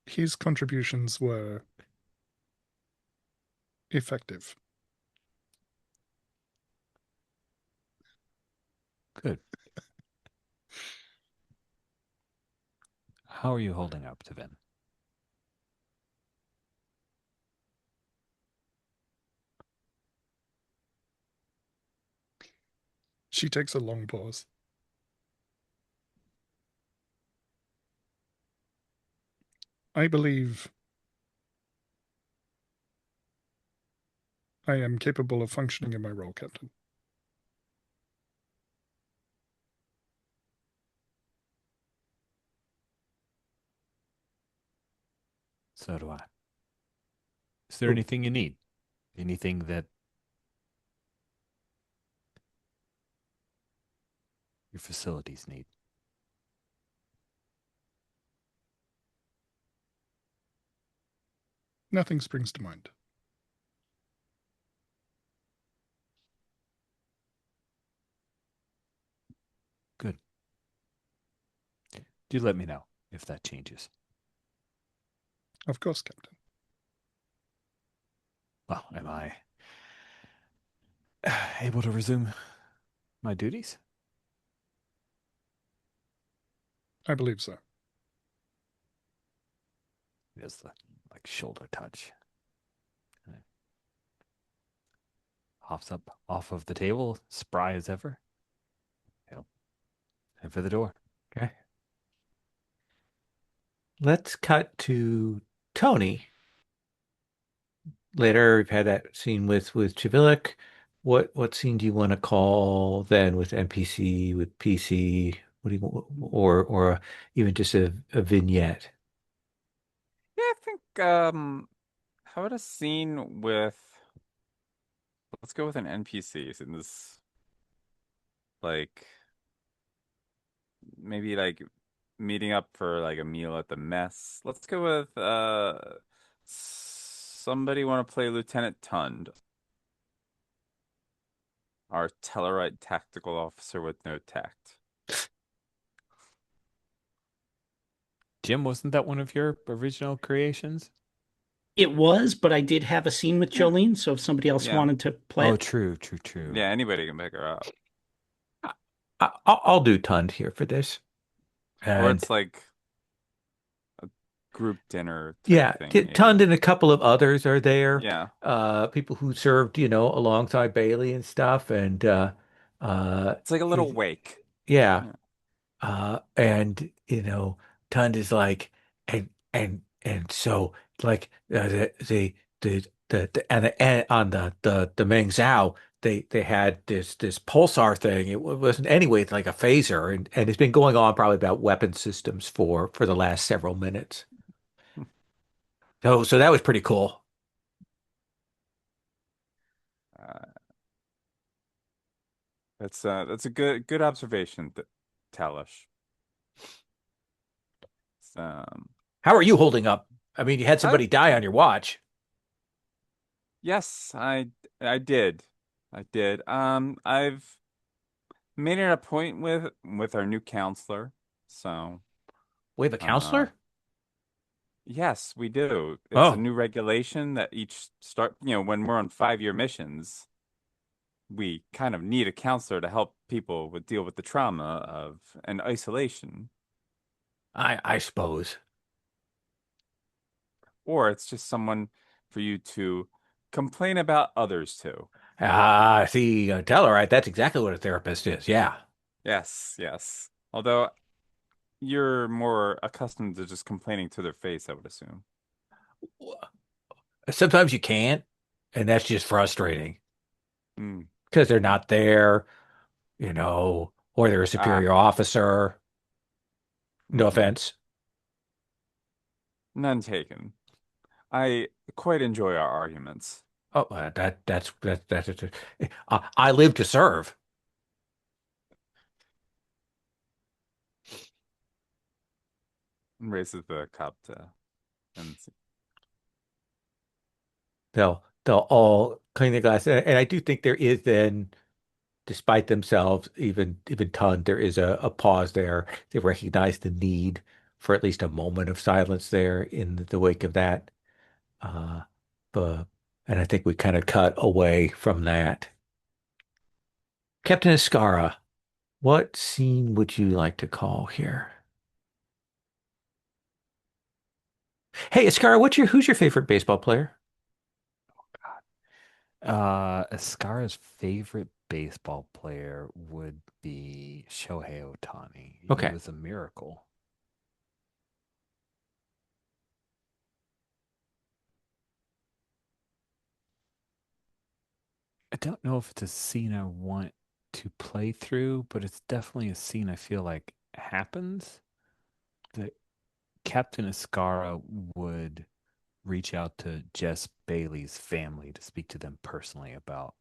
His contributions were effective. Good. How are you holding up to them? She takes a long pause. I believe I am capable of functioning in my role, Captain. So do I. Is there Ooh. anything you need? Anything that your facilities need? Nothing springs to mind. Good. Do let me know if that changes. Of course, Captain. Well, am I able to resume my duties? I believe so. There's the like shoulder touch. Hops up off of the table, spry as ever. Yep. Head for the door. Okay. Let's cut to Tony. Later, we've had that scene with Chivilik. What scene do you want to call then with NPC, with PC? What do you or even just a vignette? Yeah, I think how about a scene with let's go with an NPC in this like maybe like meeting up for like a meal at the mess. Let's go with somebody want to play Lieutenant Tund, our Tellarite tactical officer with no tact. Jim, wasn't that one of your original creations? It was, but I did have a scene with Yeah. Jolene, so if somebody else Yeah. wanted to play Oh, it. true, true, true. Yeah, anybody can pick her up. I'll do Tund here for this. Or And it's like a group dinner type yeah, thing, maybe. Tund and a couple of others are there. Yeah. People who served, alongside Bailey and stuff. And It's like a little he's wake. yeah. Yeah. And Tund is like, and so like and on the Meng Zhao, they had this pulsar thing. It wasn't anyway like a phaser, and it's been going on probably about weapon systems for the last several minutes. So that was pretty cool. Uh, that's a good observation, Talish. Um, How are you holding up? I mean, you had I somebody die on your watch. yes, I did. I did. I've made it a point with our new counselor. So, We have a uh counselor? yes, we do. It's a Oh, new regulation that each start, when we're on 5-year missions, we kind of need a counselor to help people deal with the trauma of and isolation. I suppose. Or it's just someone for you to complain about others to. Ah, see, tell her right. That's exactly what a therapist is. Yeah. Yes, yes. Although you're more accustomed to just complaining to their face, I would assume. Sometimes you can't, and that's just frustrating Mm. because they're not Mm. there, or they're a Ah, superior officer. No hmm. offense. None taken. I quite enjoy our arguments. Oh, I live to serve. And raises the cup to and They'll all clean the glass, and I do think there is then, despite themselves, even Tund, there is a pause there. They recognize the need for at least a moment of silence there in the wake of that. Uh, but and I think we kind of cut away from that. Captain Escarra, what scene would you like to call here? Hey, Escarra, who's your favorite baseball player? Escarra's favorite baseball player would be Shohei Ohtani. He Okay. was a miracle. I don't know if it's a scene I want to play through, but it's definitely a scene I feel like happens that Captain Escarra would reach out to Jess Bailey's family to speak to them personally about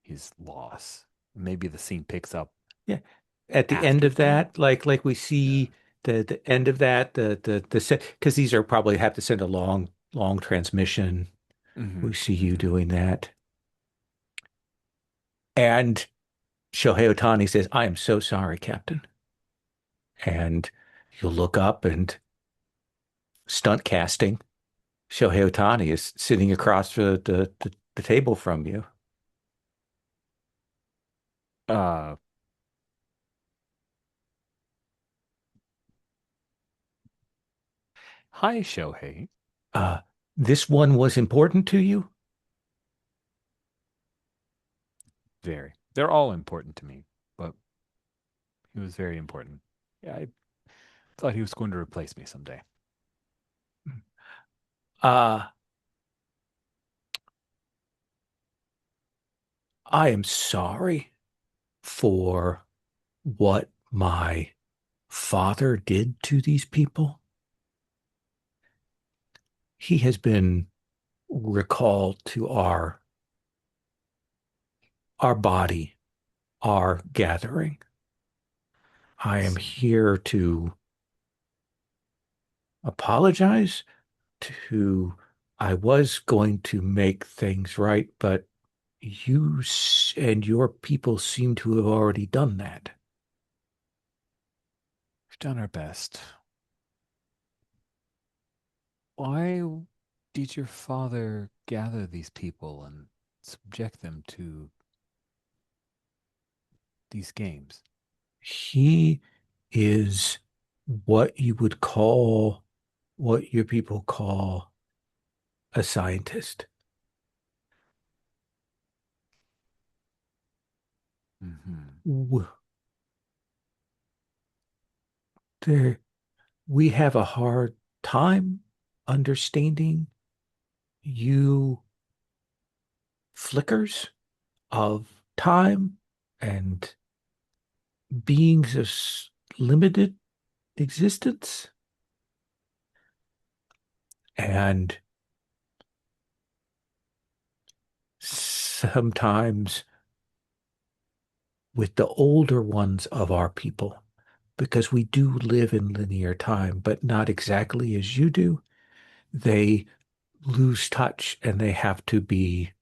his loss. Maybe the scene picks up Yeah. At the end after of that. that, like we Yeah. see the end of that, the set, because these are probably have to send a long transmission. We Hmm. see you Hmm. doing that. And Shohei Ohtani says, I am so sorry, Captain. And you look up and stunt casting. Shohei Ohtani is sitting across the table from you. Uh, Hi, Shohei. Uh, this one was important to you? Very. They're all important to me, but he was very important. Yeah, I thought he was going to replace me someday. Uh, I am sorry for what my father did to these people. He has been recalled to our body, our gathering. I am See. here to apologize to I was going to make things right, but and your people seem to have already done that. We've done our best. Why did your father gather these people and subject them to these games? He is what you would call, what your people call a scientist. Hmm. W- There, we have a hard time understanding you flickers of time and beings of limited existence. And sometimes with the older ones of our people, because we do live in linear time, but not exactly as you do, they lose touch and they have to be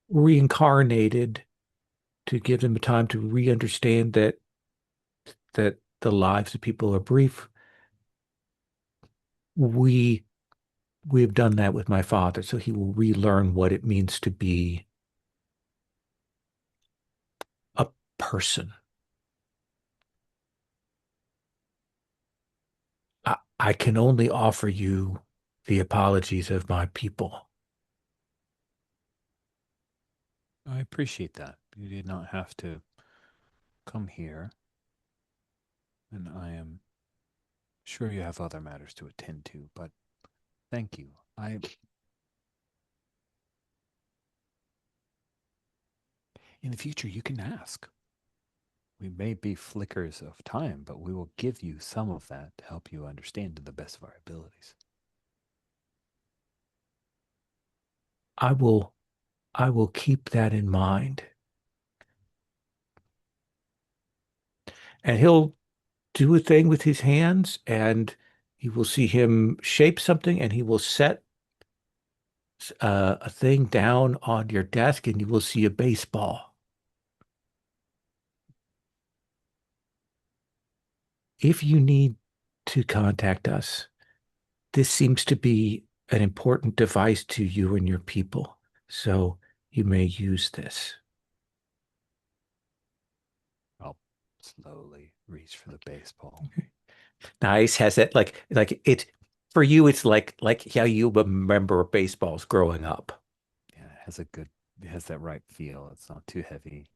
reincarnated to give them time to re-understand that the lives of people are brief. We we've done that with my father, so he will relearn what it means to be a person. I can only offer you the apologies of my people. I appreciate that. You did not have to come here, and I am sure you have other matters to attend to, but thank you. In the future, you can ask. We may be flickers of time, but we will give you some of that to help you understand to the best of our abilities. I will I will keep that in mind. And he'll do a thing with his hands and you will see him shape something and he will set a thing down on your desk and you will see a baseball. If you need to contact us, this seems to be an important device to you and your people. So you may use this. I'll slowly reach for the baseball. Nice. Has it like it for you, it's like how you remember baseballs growing up. Yeah, it has that right feel. It's not too heavy.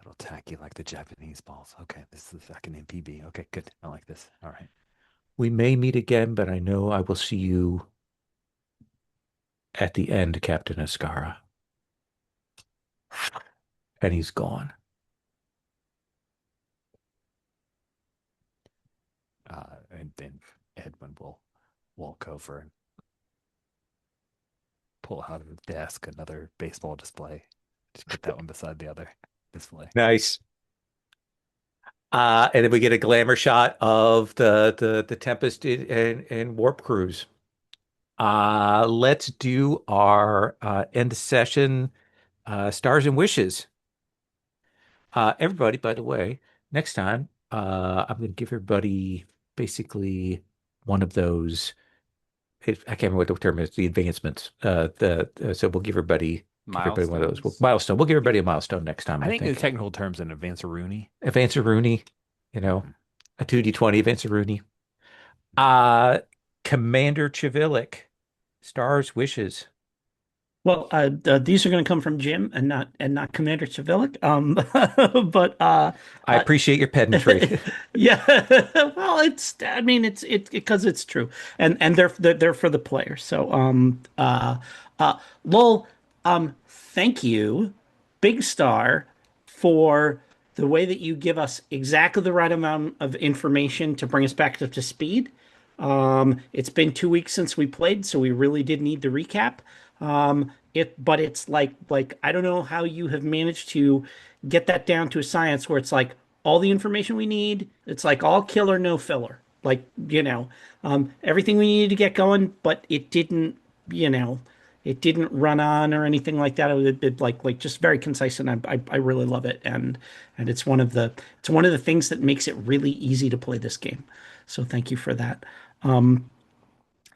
A little tacky like the Japanese balls. Okay, this is like an MPB. Okay, good. I like this. All right. We may meet again, but I know I will see you at the end, Captain Escarra. And he's gone. And then Edwin will walk over and pull out of the desk another baseball display. Just put that one beside the other display. Nice. And then we get a glamour shot of the Tempest and Warp Cruise. Let's do our end session stars and wishes. Everybody, by the way, next time I'm going to give everybody basically one of those. I can't remember what the term is. The advancements. So we'll give everybody Give everybody one of those. Milestones. Milestone. We'll give everybody a milestone next time, I I think the think. technical term's an advance Rooney. Advance Rooney, Mhm. a 2d20 Advance Rooney. Uh, Commander Chivilik, Stars Wishes. Well, these are going to come from Jim and not Commander Civilic. But I appreciate your pedantry. yeah, well, I mean, it's because it's true, and they're for the player. So, Lowell, thank you, Big Star, for the way that you give us exactly the right amount of information to bring us back up to speed. It's been 2 weeks since we played, so we really did need the recap. But it's like I don't know how you have managed to get that down to a science where it's like all the information we need. It's like all killer, no filler. Like, everything we needed to get going, but you know, it didn't run on or anything like that. It like just very concise, and I really love it. And it's one of the things that makes it really easy to play this game. So thank you for that. Um,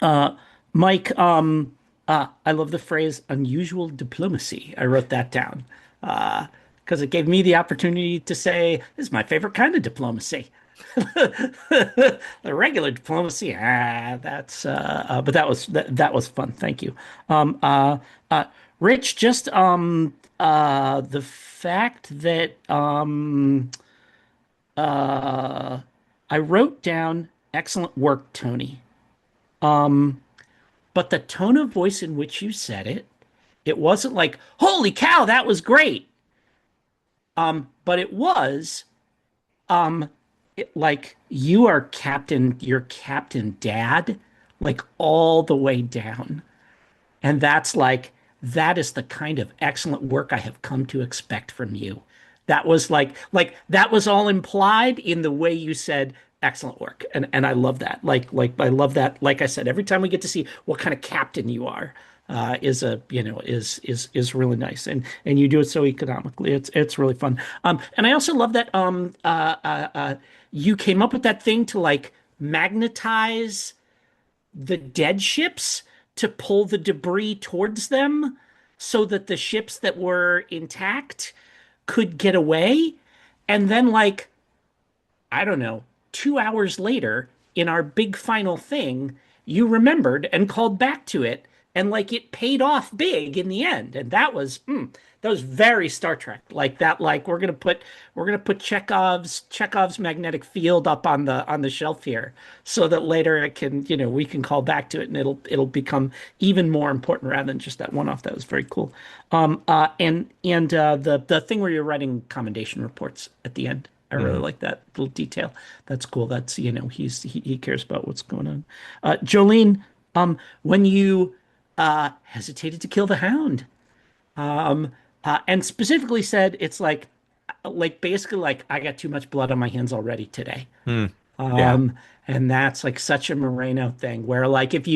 uh, Mike, I love the phrase unusual diplomacy. I wrote that down because it gave me the opportunity to say, this is my favorite kind of diplomacy. The regular diplomacy, but that was fun. Thank you. Um, uh, uh, Rich, just the fact that uh, I wrote down excellent work, Tony. Um, but the tone of voice in which you said it, it wasn't like, holy cow, that was great. But it was um like you're Captain Dad, like all the way down. And that is the kind of excellent work I have come to expect from you. That was that was all implied in the way you said excellent work. And I love that. I love that. Like I said, every time we get to see what kind of captain you are, is a is really nice. And you do it so economically. It's really fun. And I also love that you came up with that thing to like magnetize the dead ships to pull the debris towards them so that the ships that were intact could get away. And then, like, I don't know, 2 hours later, in our big final thing, you remembered and called back to it, and like it paid off big in the end. And that was very Star Trek. Like that, like we're gonna put Chekhov's magnetic field up on the shelf here, so that later it can, we can call back to it, and it'll become even more important rather than just that one off. That was very cool. The thing where you're writing commendation reports at the end. I really Mhm. like that little detail. That's cool. That's, he cares about what's going on. Jolene, when you hesitated to kill the hound, and specifically said it's like basically like I got too much blood on my hands already today. Hmm. Yeah. Um, and that's like such a Moreno thing where like if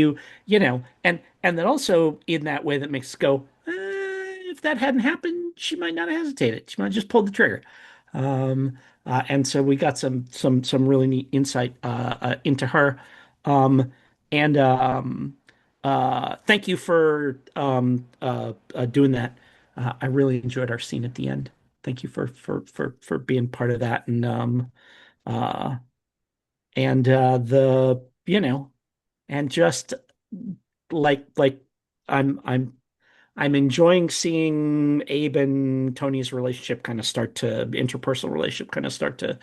and then also in that way that makes us go, if that hadn't happened, she might not have hesitated. She might have just pulled the trigger. And so we got some really neat insight into her. Um, and Thank you for doing that. I really enjoyed our scene at the end. Thank you for being part of that. Uh, the and just like I'm I'm enjoying seeing Abe and Tony's relationship kind of start to interpersonal relationship kind of start to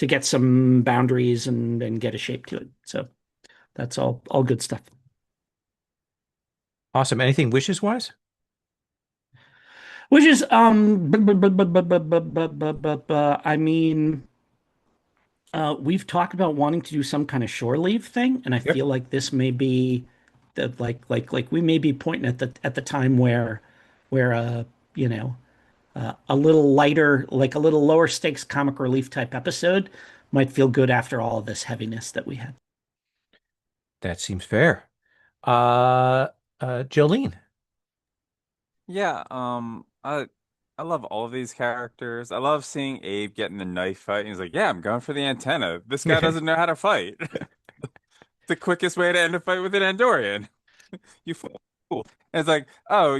get some boundaries and get a shape to it. So that's all good stuff. Awesome. Anything wishes wise? Which is I mean, we've talked about wanting to do some kind of shore leave thing, and I Yep. feel like this may be the like we may be pointing at the time where you know a little lighter, like a little lower stakes comic relief type episode might feel good after all of this heaviness that we had. That seems fair. Uh, Jolene. Yeah, I love all of these characters. I love seeing Abe get in the knife fight. He's like, "Yeah, I'm going for the antenna. This guy doesn't know how to fight." The quickest way to end a fight with an Andorian. You fool. cool. And it's like, oh,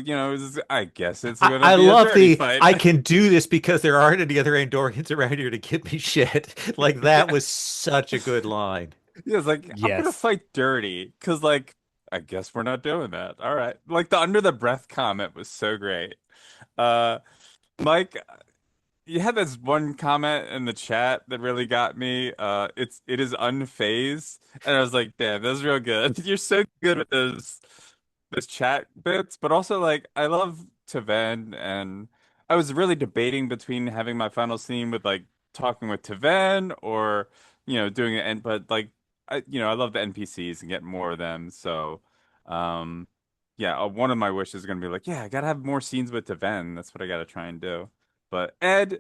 I guess it's gonna I be a love dirty the fight. I can do this because there aren't any other Andorians around here to give me shit. Like that was such a good line. Yeah, it's like I'm gonna Yes. fight dirty because, like, I guess we're not doing that. All right, like the under the breath comment was so great. Uh, Mike, you had this one comment in the chat that really got me. It is unfazed, and I was like, damn, that's real good. You're so good with those chat bits, but also like I love Taven, and I was really debating between having my final scene with like talking with Taven or doing it, and but like I love the NPCs and getting more of them, so um yeah, one of my wishes is gonna be like, yeah, I gotta have more scenes with Taven. That's what I gotta try and do. But Ed,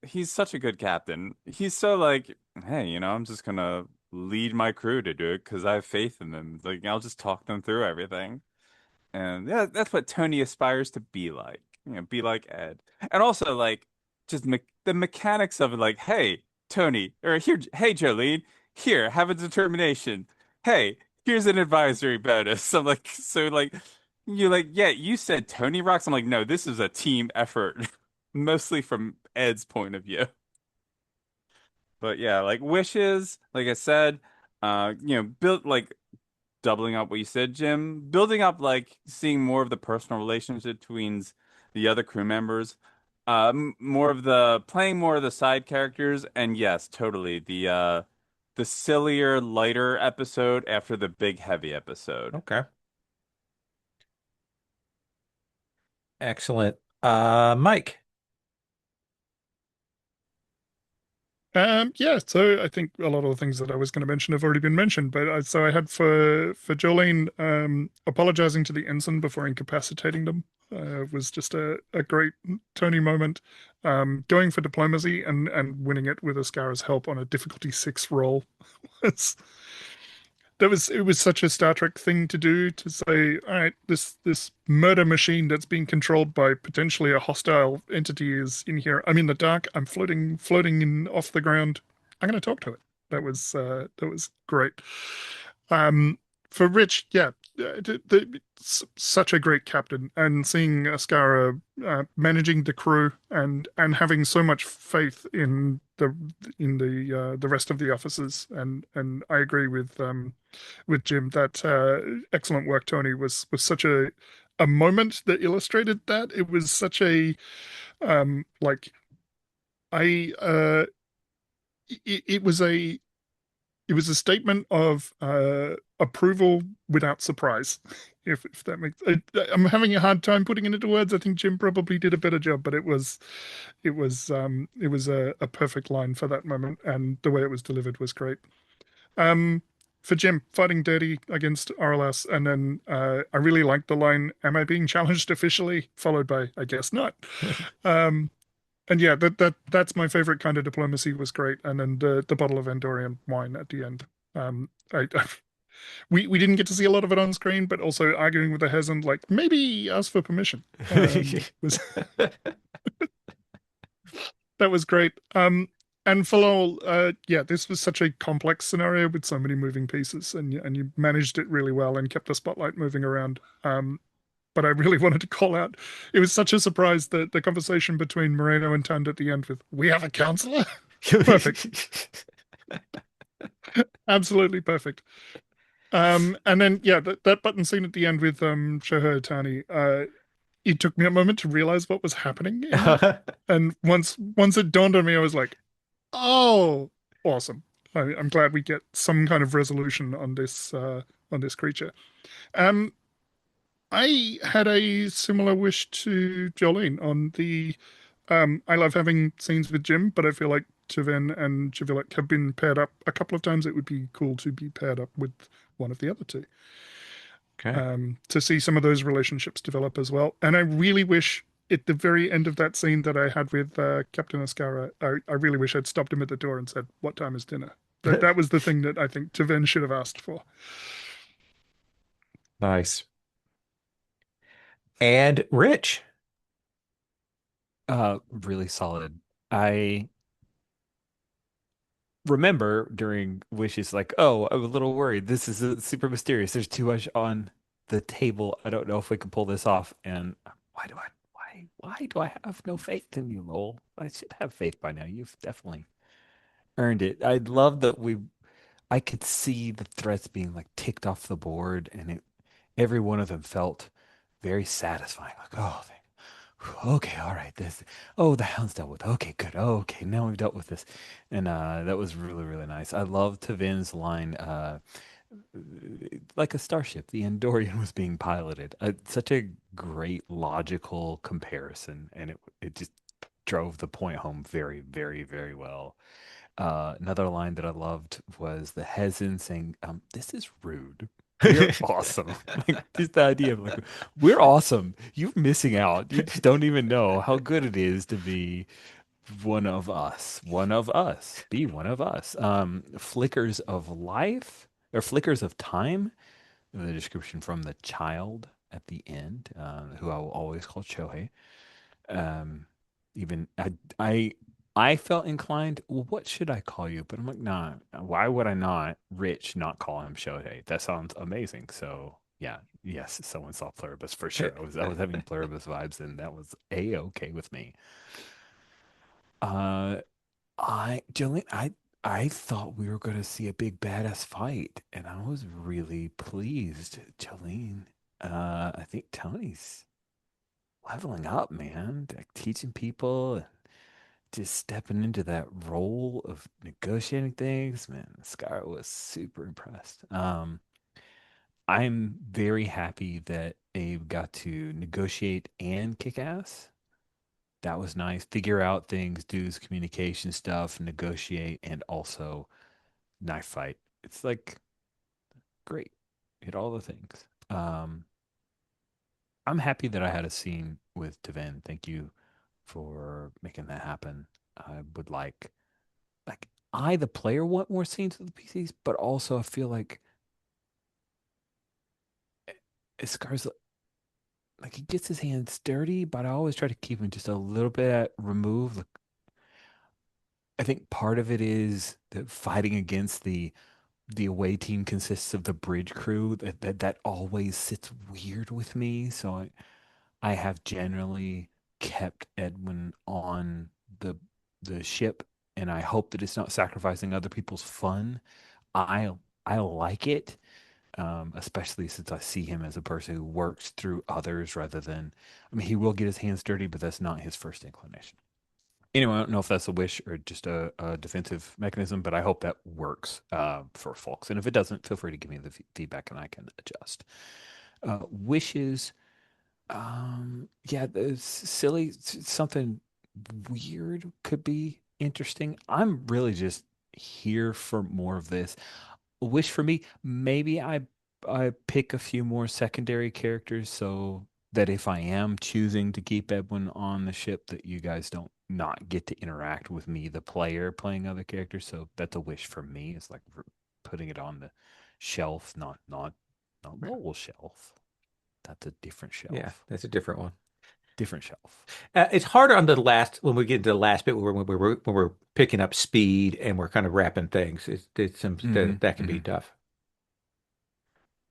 he's such a good captain. He's so like, hey, I'm just gonna lead my crew to do it because I have faith in them. Like, I'll just talk them through everything. And yeah, that's what Tony aspires to be like. Be like Ed. And also like just me the mechanics of it, like, hey, Tony, or here, hey, Jolene, here, have a determination. Hey, here's an advisory bonus. I'm like, so like you're like, yeah, you said Tony rocks. I'm like, no, this is a team effort, mostly from Ed's point of view. But yeah, like wishes, like I said, build like doubling up what you said, Jim, building up like seeing more of the personal relationship between the other crew members, more of the playing more of the side characters, and yes, totally the sillier, lighter episode after the big heavy episode. Okay. Excellent. Mike. Yeah, so I think a lot of the things that I was going to mention have already been mentioned, but so I had for Jolene, apologizing to the ensign before incapacitating them, was just a great Tony moment. Going for diplomacy and winning it with Escarra's help on a difficulty 6 roll was it was such a Star Trek thing to do, to say, all right, this murder machine that's being controlled by potentially a hostile entity is in here. I'm in the dark. I'm floating in off the ground. I'm going to talk to it. That was great. Um, for Rich, yeah, such a great captain, and seeing Ascara managing the crew and having so much faith in the rest of the officers, and I agree with Jim that excellent work, Tony, was such a moment that illustrated that. It was such a like I it was a statement of approval without surprise. If that makes, I'm having a hard time putting it into words. I think Jim probably did a better job, but it was a perfect line for that moment, and the way it was delivered was great. Um, for Jim, fighting dirty against RLS, and then I really liked the line, "Am I being challenged officially?" Followed by, "I guess not." Um, and yeah, that's my favorite kind of diplomacy, was great. And then the bottle of Andorian wine at the end. We didn't get to see a lot of it on screen, but also arguing with the Hezend, like, maybe ask for permission, was that was great. And for Lowell, yeah, this was such a complex scenario with so many moving pieces, and you managed it really well and kept the spotlight moving around. But I really wanted to call out, it was such a surprise that the conversation between Moreno and Tund at the end with, "We have a counselor?" Perfect. Absolutely perfect. And then yeah, that button scene at the end with Shohei Ohtani, it took me a moment to realize what was happening in that. And once it dawned on me, I was like, oh, awesome. I'm glad we get some kind of resolution on this creature. Um, I had a similar wish to Jolene on the. I love having scenes with Jim, but I feel like Taven and Javilek have been paired up a couple of times. It would be cool to be paired up with one of the other two, Okay. to see some of those relationships develop as well. And I really wish at the very end of that scene that I had with Captain Escarra, I really wish I'd stopped him at the door and said, "What time is dinner?" That was the thing that I think Taven should have asked for. Nice. And Rich. Really solid. I remember during wishes like, oh, I was a little worried. This is super mysterious. There's too much on the table. I don't know if we can pull this off. And why do I have no faith in you, Lowell? I should have faith by now. You've definitely earned it. I love that I could see the threats being like ticked off the board, and every one of them felt very satisfying. Like, oh, okay, all right, the hound's dealt with. Okay, good. Oh, okay, now we've dealt with this, and that was really, really nice. I love Tavin's line, like a starship, the Andorian was being piloted. Such a great logical comparison, and it just drove the point home very, very, very well. Another line that I loved was the Hezin saying, "This is rude. We're awesome." Like, just the idea of like, we're awesome. You're missing out. You just don't even know how good it is to be one of us. One of us. Be one of us. Flickers of life or flickers of time. The description from the child at the end, who I will always call Chohei. Um, even I felt inclined, well, what should I call you? But I'm like, nah, why would I not, Rich, not call him Shohei? That sounds amazing. So yeah, yes, someone saw Pluribus for sure. I was having Pluribus vibes, and that was a-okay with me. Uh Jolene, I thought we were gonna see a big badass fight, and I was really pleased, Jolene. I think Tony's leveling up, man, like teaching people, just stepping into that role of negotiating things. Man, Scar was super impressed. I'm very happy that Abe got to negotiate and kick ass. That was nice. Figure out things, do his communication stuff, negotiate, and also knife fight. It's like great. Hit all the things. I'm happy that I had a scene with Devin. Thank you for making that happen. I would like the player want more scenes with the PCs, but also I feel like Scar's like he gets his hands dirty, but I always try to keep him just a little bit removed. Like, I think part of it is that fighting against the away team consists of the bridge crew that always sits weird with me. So I have generally kept Edwin on the the ship, and I hope that it's not sacrificing other people's fun. I I like it, especially since I see him as a person who works through others rather than. I mean, he will get his hands dirty, but that's not his first inclination. Anyway, I don't know if that's a wish or just a defensive mechanism, but I hope that works for folks. And if it doesn't, feel free to give me the feedback and I can adjust. Wishes. Yeah, it's silly. Something weird could be interesting. I'm really just here for more of this. A wish for me, maybe I pick a few more secondary characters so that if I am choosing to keep Edwin on the ship, that you guys don't not get to interact with me, the player playing other characters. So that's a wish for me. It's like putting it on the shelf, not Lowell shelf. That's a different Yeah, shelf. that's a different one. Different shelf. It's harder on the last when we get to the last bit when we're picking up speed and we're kind of wrapping things. It's some Hmm. that can be Hmm. tough.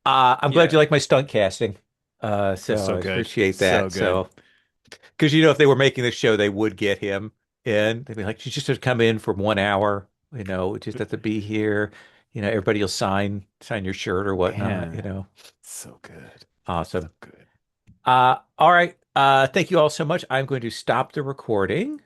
I'm glad Yeah. you like my stunt casting. That's So so I good. appreciate So that. good. So because if they were making the show, they would get him in. They'd be like, you just have to come in for 1 hour. Just have to be here. Everybody will sign your shirt or whatnot. Man, so good. So Awesome. good. All right. Thank you all so much. I'm going to stop the recording.